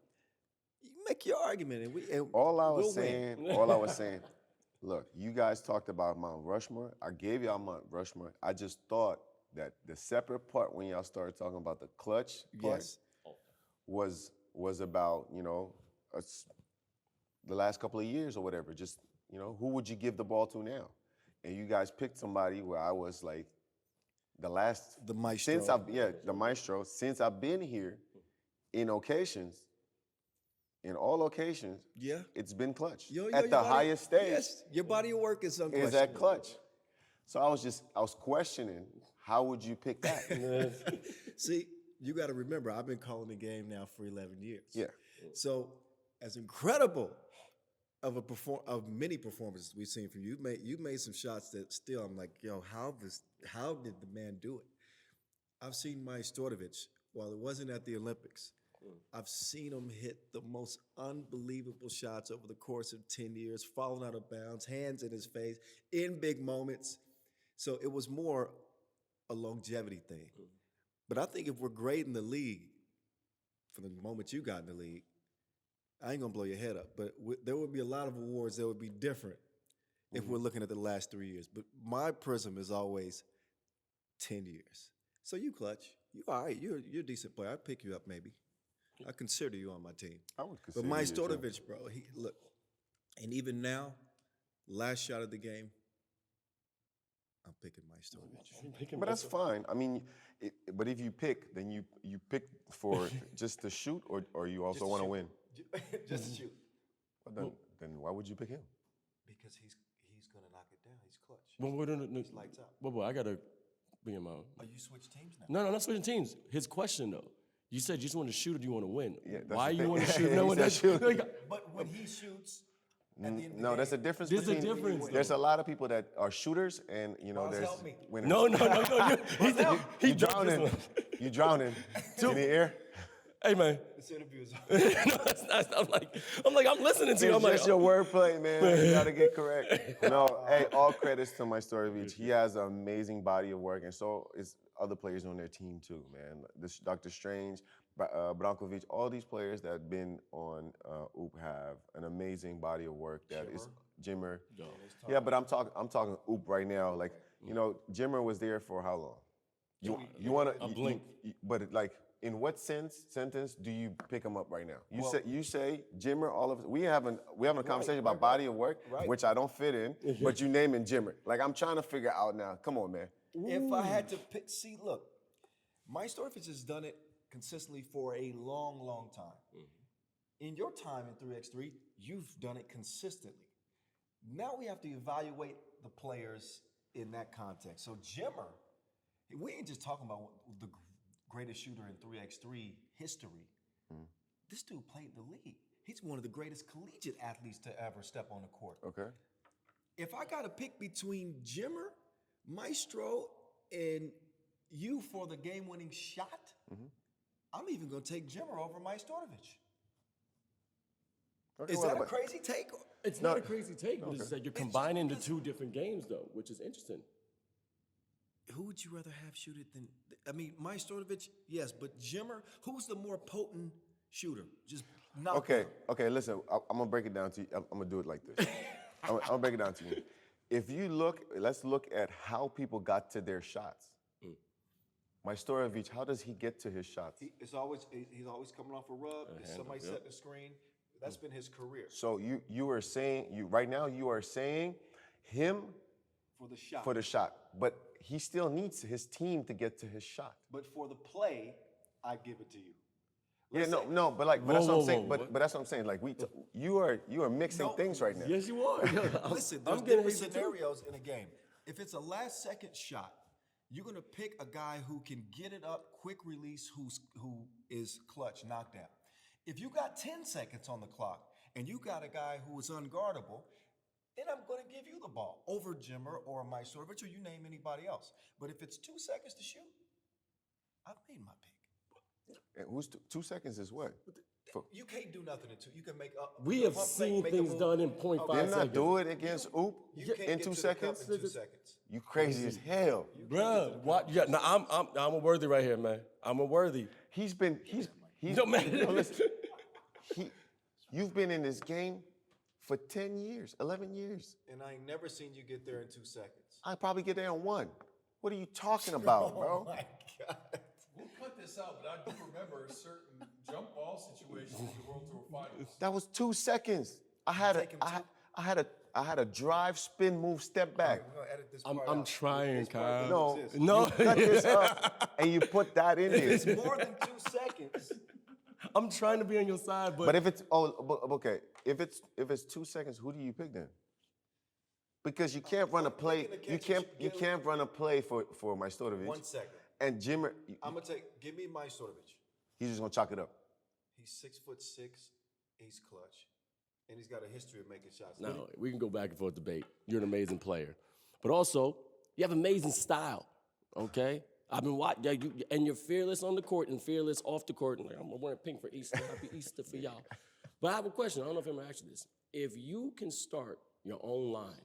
S2: You make your argument, and
S1: All I was
S2: we'll win.
S1: saying, look, you guys talked about Mount Rushmore. I gave y'all Mount Rushmore. I just thought that the separate part when y'all started talking about the clutch part
S2: Yes.
S1: was about, the last couple of years or whatever. Just, who would you give the ball to now? And you guys picked somebody where I was like, the maestro. The maestro. Since I've been here, in all occasions, it's been clutch. At the highest stage.
S2: Yes, your body of work is unquestionable.
S1: Is that clutch? So I was questioning, how would you pick that?
S2: See, you got to remember, I've been calling the game now for 11 years.
S1: Yeah.
S2: So, as incredible of many performances we've seen from you, you've made some shots that still I'm like, yo, how did the man do it? I've seen Mike Str33ts, while it wasn't at the Olympics, I've seen him hit the most unbelievable shots over the course of 10 years, falling out of bounds, hands in his face, in big moments. So it was more a longevity thing. But I think if we're grading the league from the moment you got in the league, I ain't gonna blow your head up, but there would be a lot of awards that would be different if we're looking at the last 3 years. But my prism is always 10 years. So you clutch. You all right. You're a decent player. I'd pick you up maybe. I consider you on my team.
S1: I would consider
S2: But Mike
S1: you too.
S2: Str33ts, bro, look, and even now, last shot of the game, I'm picking Mike Str33ts.
S1: But that's fine. I mean, but if you pick, then you pick for just to shoot, or you also want to win.
S2: Just to shoot.
S1: Well, then why would you pick him?
S2: Because he's gonna knock it down. He's clutch.
S4: Well,
S2: He's lights out.
S4: Well, I gotta bring him out.
S2: Oh, you switch teams now?
S4: No, not switching teams. His question though. You said you just want to shoot or do you want to win?
S1: Yeah, that's
S4: Why
S1: the
S4: you
S1: thing.
S4: want to shoot?
S1: He
S4: No,
S1: said
S4: that's
S1: shoot.
S2: But when he shoots, at the end of the
S1: No,
S2: game,
S1: there's a difference
S4: There's a
S1: between.
S4: difference,
S1: There's
S4: though.
S1: a lot of people that are shooters, and
S2: Roz,
S1: there's
S2: help me.
S1: winners.
S4: No.
S1: You drowning. You drowning in the air.
S4: Hey man.
S2: this interview is
S4: No, that's not, I'm listening to you.
S1: It's
S4: I'm like,
S1: just your wordplay, man. You gotta get correct. No, hey, all credits to my Str33ts. He has an amazing body of work, and so is other players on their team too, man. This Dr. Strange, Brankovic, all these players that have been on OOP have an amazing body of work. That is Jimmer. Yeah, but I'm talking OOP right now. Like, Jimmer was there for how long? You wanna?
S4: A blink.
S1: But like, in what sentence do you pick him up right now? You say Jimmer. All of us. We having a conversation about body of work, which I don't fit in. But you naming Jimmer. Like, I'm trying to figure out now. Come on, man.
S2: If I had to pick, look, Mike Str33ts has done it consistently for a long, long time. In your time in 3x3, you've done it consistently. Now we have to evaluate the players in that context. So Jimmer, we ain't just talking about the greatest shooter in 3x3 history. This dude played the league. He's one of the greatest collegiate athletes to ever step on the court.
S1: Okay.
S2: If I got to pick between Jimmer, Maestro, and you for the game-winning shot, I'm even going to take Jimmer over Mike Str33ts.
S1: Okay,
S2: Is that a crazy take?
S4: it's not a crazy take, but it's that you're combining the two different games though, which is interesting.
S2: Who would you rather have shoot it than? I mean, Mike Str33ts, yes, but Jimmer, who's the more potent shooter? Just knock
S1: Okay,
S2: down.
S1: listen, I'm gonna break it down to you. I'm gonna do it like this. I'm gonna break it down to you. If you let's look at how people got to their shots. My Str33ts, how does he get to his shots?
S2: He's always coming off a rub. Somebody setting the screen. That's been his career.
S1: So you are saying right now you are saying him
S2: For the shot.
S1: for the shot, but he still needs his team to get to his shot.
S2: But for the play, I give it to you.
S1: Yeah, no, but that's what I'm saying. But that's what I'm saying. Like you are mixing things right now.
S4: Yes, you are.
S2: Listen, there's
S4: I'm getting
S2: different
S4: hit too.
S2: scenarios in a game. If it's a last second shot, you're gonna pick a guy who can get it up, quick release, who is clutch, knockdown. If you got 10 seconds on the clock and you got a guy who is unguardable, then I'm gonna give you the ball over Jimmer or Majstorovic or you name anybody else. But if it's 2 seconds to shoot, I've made my pick.
S1: And who's 2 seconds is what?
S2: You can't do nothing in 2. You can make up.
S4: We have seen things done in 0.5
S1: Didn't I
S4: seconds.
S1: do it against Oop
S2: You can't
S1: in
S2: get
S1: 2
S2: to the cup
S1: seconds?
S2: in 2 seconds.
S1: You crazy as hell.
S4: Bruh, what? Yeah, no, I'm a Worthy right here, man. I'm a Worthy.
S1: He's
S4: No, man.
S1: listen, you've been in this game for 10 years, 11 years.
S2: And I ain't never seen you get there in 2 seconds.
S1: I probably get there in 1. What are you talking about, bro?
S2: Oh my God.
S3: We'll cut this out, but I do remember certain jump ball situations in the World Tour Finals.
S1: That was 2 seconds. I had a drive, spin, move, step back.
S2: We're gonna edit this part
S4: I'm
S2: out.
S4: trying,
S2: This part
S4: Kyle.
S2: doesn't exist.
S4: No,
S1: You cut this up and you put that in
S2: It's
S1: there.
S2: more than 2 seconds.
S4: I'm trying to be on your side, but
S1: But if it's okay, if it's 2 seconds, who do you pick then? Because you can't run a play. You can't run a play for Majstorovic.
S2: 1 second.
S1: And Jimmer,
S2: I'm gonna give me Majstorovic.
S1: he's just gonna chalk it up.
S2: He's 6'6". He's clutch, and he's got a history of making shots.
S4: no, we can go back and forth debate. You're an amazing player, but also you have amazing style. Okay, I've been watching, and you're fearless on the court and fearless off the court. And like, I'm wearing pink for Easter. Happy Easter for y'all. But I have a question. I don't know if I'm gonna ask you this. If you can start your own line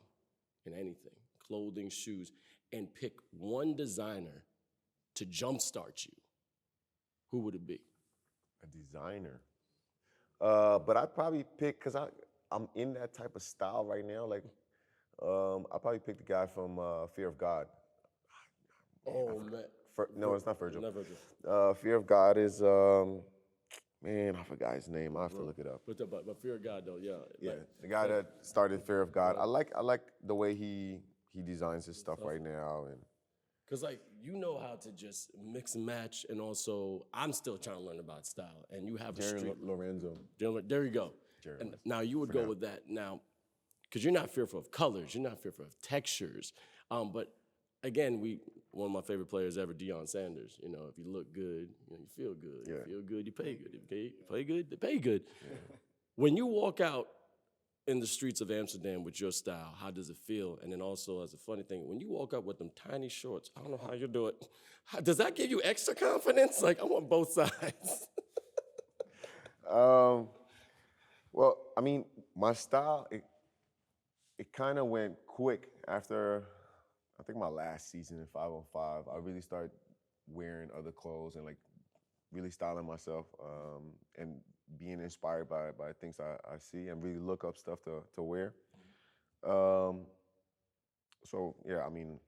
S4: in anything, clothing, shoes, and pick one designer to jumpstart you, who would it be?
S1: A designer. But I'd probably pick, because I'm in that type of style right now. Like, I'll probably pick the guy from Fear of God.
S4: Oh, man.
S1: No, it's not Virgil.
S4: Not Virgil.
S1: Fear of God is, man, I forgot his name. I have to look it up.
S4: But fear of God, though, yeah.
S1: Yeah,
S4: Like,
S1: the guy that started Fear of God. I like the way he designs his stuff right now. And
S4: because, like, you know how to just mix and match, and also, I'm still trying to learn about style, and you have a
S1: Jerry
S4: street.
S1: Lorenzo.
S4: There you go.
S1: Jerry
S4: And now you would go with that. Now, because you're not fearful of colors, you're not fearful of textures. But again, one of my favorite players ever, Deion Sanders. You know, if you look good, you feel good.
S1: Yeah.
S4: You feel good, you pay good. If you play good, they pay good. Yeah. When you walk out in the streets of Amsterdam with your style, how does it feel? And then also, as a funny thing, when you walk up with them tiny shorts, I don't know how you do it. Does that give you extra confidence? Like, I want both sides.
S1: Well, I mean, my style, it kind of went quick after, I think my last season in 505. I really started wearing other clothes and like really styling myself and being inspired by things I see and really look up stuff to wear. So yeah, I mean,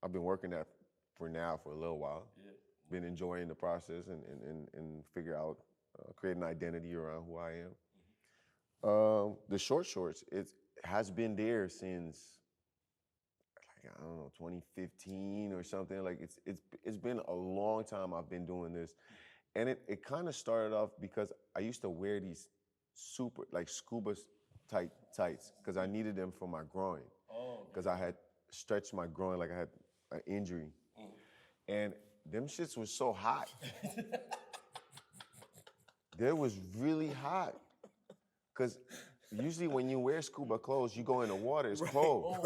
S1: I've been working that for a little while. Yeah. Been enjoying the process and figure out, create an identity around who I am. The short shorts, it has been there since, like, I don't know, 2015 or something. Like it's been a long time I've been doing this. And it kind of started off because I used to wear these super, like scuba type tights because I needed them for my groin. Because I had stretched my groin, like I had an injury. And them shits was so hot. They was really hot. Because usually when you wear scuba clothes, you go in the water, it's cold.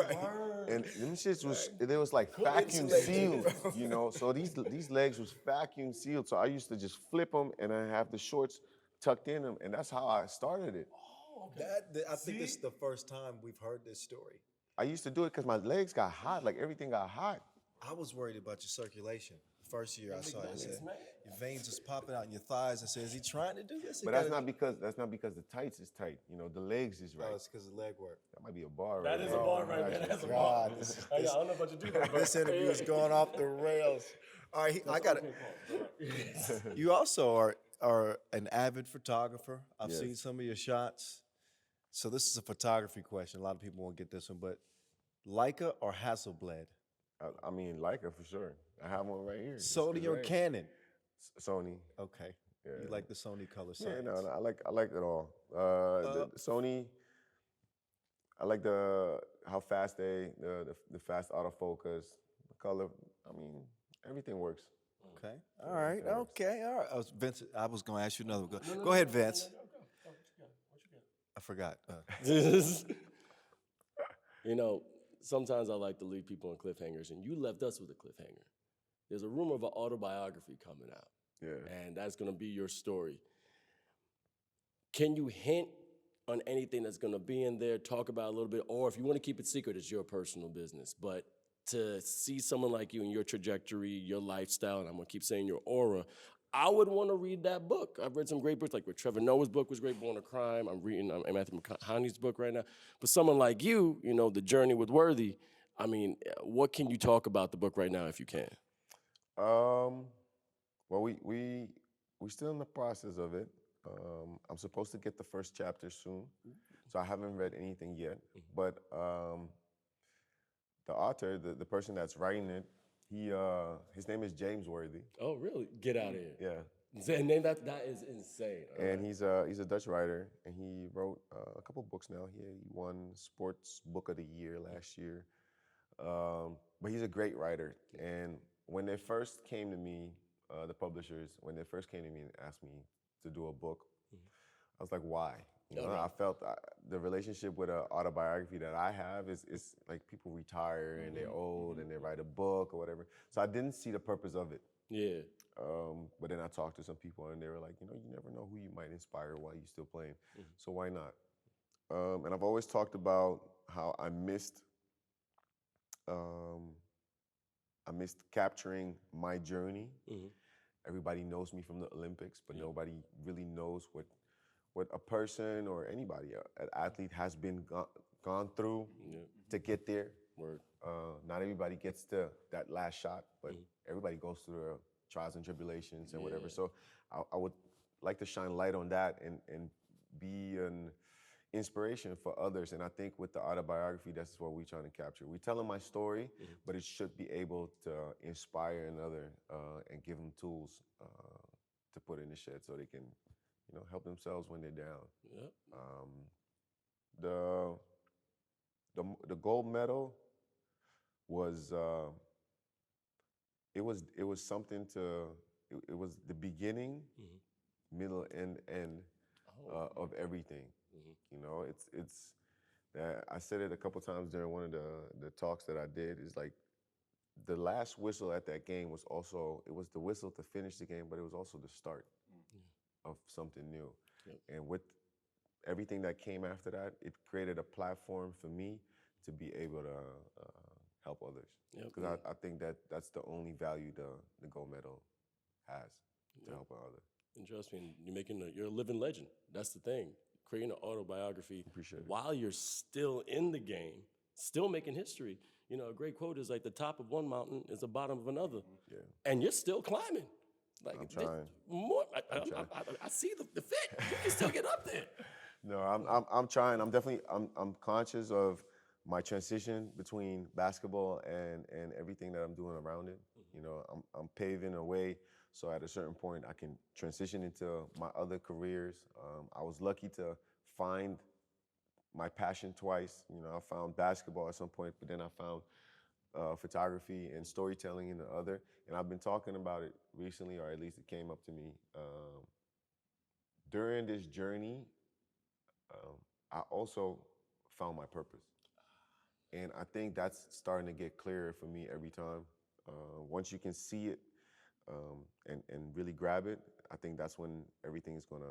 S1: And them shits was, they was like vacuum sealed, you know? So these legs was vacuum sealed. So I used to just flip them and I have the shorts tucked in them. And that's how I started it.
S2: Oh, okay. I think this is the first time we've heard this story.
S1: I used to do it because my legs got hot, like everything got hot.
S2: I was worried about your circulation. First year I saw you, I said, your veins is popping out in your thighs. I said, is he trying to do this?
S1: But that's not because the tights is tight. You know, the legs is right.
S2: Oh, it's because of leg work.
S1: That might be a bar right
S4: That
S1: there.
S4: is a bar right there. That's a bar. I don't know if I should do that. But
S2: This interview is going off the rails. All right, I got it. You also are an avid photographer. I've
S1: Yes.
S2: seen some of your shots. So this is a photography question. A lot of people won't get this one, but Leica or Hasselblad?
S1: I mean, Leica for sure. I have one right here.
S2: Sony or
S1: Right.
S2: Canon?
S1: Sony.
S2: Okay. You like the Sony color
S1: Yeah,
S2: science.
S1: no, I like it all. The Sony, I like how fast the fast autofocus, the color. I mean, everything works.
S2: Okay. All right. Okay. All right. Vince, I was going to ask you another one. Go ahead, Vince. I forgot.
S4: You know, sometimes I like to leave people on cliffhangers, and you left us with a cliffhanger. There's a rumor of an autobiography coming out.
S1: Yeah.
S4: And that's going to be your story. Can you hint on anything that's going to be in there, talk about a little bit, or if you want to keep it secret, it's your personal business. But to see someone like you and your trajectory, your lifestyle, and I'm going to keep saying your aura, I would want to read that book. I've read some great books, like Trevor Noah's book was great, Born a Crime. I'm reading Matthew McConaughey's book right now. But someone like you, you know, The Journey with Worthy, I mean, what can you talk about the book right now if you can?
S1: Well, we're still in the process of it. I'm supposed to get the first chapter soon, so I haven't read anything yet. But the author, the person that's writing it, his name is James Worthy.
S4: Oh, really? Get out of here.
S1: Yeah,
S4: And that is insane. All
S1: and
S4: right.
S1: he's a Dutch writer, and he wrote a couple books now. He won Sports Book of the Year last year. But he's a great writer, and when they first came to me, the publishers, when they first came to me and asked me to do a book, I was like, why? You know, I felt the relationship with an autobiography that I have is like people retire and they're old and they write a book or whatever. So I didn't see the purpose of it.
S4: Yeah.
S1: But then I talked to some people and they were like, you know, you never know who you might inspire while you're still playing. So why not? And I've always talked about how I missed capturing my journey. Everybody knows me from the Olympics, but nobody really knows what a person or anybody, an athlete, has been gone through to get there.
S4: Word.
S1: Not everybody gets to that last shot, but everybody goes through the trials and tribulations and whatever. So I would like to shine light on that and be an inspiration for others. And I think with the autobiography, that's what we're trying to capture. We're telling my story, but it should be able to inspire another and give them tools to put in the shed so they can, you know, help themselves when they're down.
S4: Yep.
S1: The gold medal was it was something to it was the beginning, middle, and end of everything. You know, it's I said it a couple times during one of the talks that I did. Is like the last whistle at that game was also, it was the whistle to finish the game, but it was also the start of something new.
S4: Yep.
S1: And with everything that came after that, it created a platform for me to be able to help others. Because I think that's the only value the gold medal has, to help others.
S4: And trust me, you're a living legend. That's the thing. Creating an autobiography while you're still in the game, still making history. You know, a great quote is like, the top of one mountain is the bottom of another.
S1: Yeah.
S4: And you're still climbing. Like,
S1: I'm trying.
S4: I see the fit. You can still get up there.
S1: No, I'm trying. I'm conscious of my transition between basketball and everything that I'm doing around it. You know, I'm paving a way so at a certain point I can transition into my other careers. I was lucky to find my passion twice. You know, I found basketball at some point, but then I found photography and storytelling in the other. And I've been talking about it recently, or at least it came up to me. During this journey, I also found my purpose. And I think that's starting to get clearer for me every time. Once you can see it and really grab it, I think that's when everything is gonna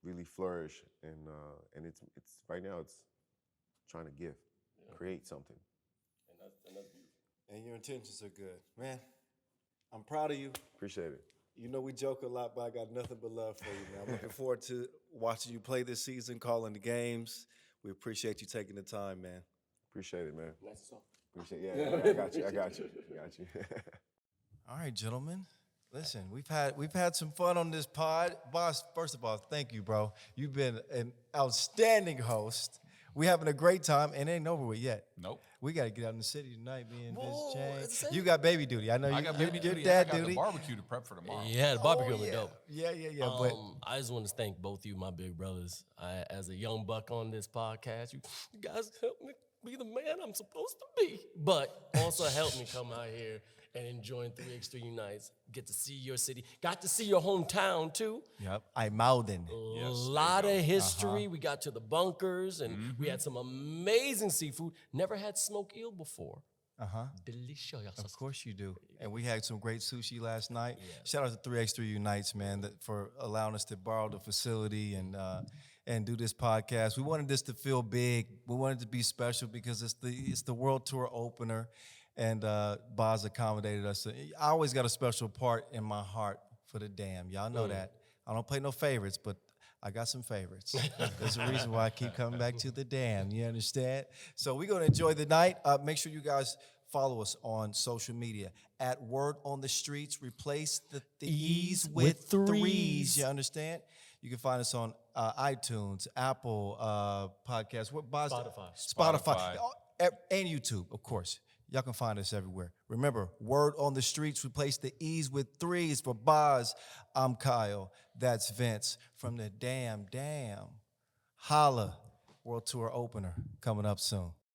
S1: really flourish. And it's right now it's trying to give, create something.
S4: And that's beautiful.
S2: And your intentions are good. Man, I'm proud of you.
S1: Appreciate it.
S2: You know we joke a lot, but I got nothing but love for you, man. I'm looking forward to watching you play this season, calling the games. We appreciate you taking the time, man.
S1: Appreciate it, man.
S4: Nice to talk.
S1: Appreciate it. Yeah, I got you.
S2: All right, gentlemen. Listen, we've had some fun on this pod. Boss, first of all, thank you, bro. You've been an outstanding host. We having a great time, and it ain't over with yet.
S3: Nope.
S2: We got to get out in the city tonight, me and
S4: Whoa,
S2: Vince Chang.
S4: same.
S2: You got baby duty. I know
S3: I
S2: you
S3: got
S2: your
S3: baby duty.
S2: dad
S3: I got
S2: duty.
S3: the barbecue to prep for tomorrow.
S4: Yeah, the barbecue
S2: Oh,
S4: was
S2: yeah.
S4: dope.
S2: Yeah. But
S4: I just want to thank both of you, my big brothers. As a young buck on this podcast, you guys helped me be the man I'm supposed to be, but also helped me come out here and enjoying 3x3 nights. Get to see your city. Got to see your hometown too.
S2: yep, I Malden.
S4: A lot of history. We got to the bunkers and we had some amazing seafood. Never had smoked eel before. Delicious.
S2: Of course you do. And we had some great sushi last night. Shout out to 3x3 Unites, man, for allowing us to borrow the facility and do this podcast. We wanted this to feel big. We wanted it to be special because it's the world tour opener, and Boz accommodated us. I always got a special part in my heart for the Dam. Y'all know that. I don't play no favorites, but I got some favorites. There's a reason why I keep coming back to the Dam. You understand? So we're going to enjoy the night. Make sure you guys follow us on social media at Word on the Streets. Replace the E's with threes. You understand? You can find us on iTunes, Apple Podcasts, Spotify, and YouTube, of course. Y'all can find us everywhere. Remember, Word on the Streets. Replace the E's with threes. For Boz, I'm Kyle. That's Vince from the Damn. Holla. World Tour opener coming up soon.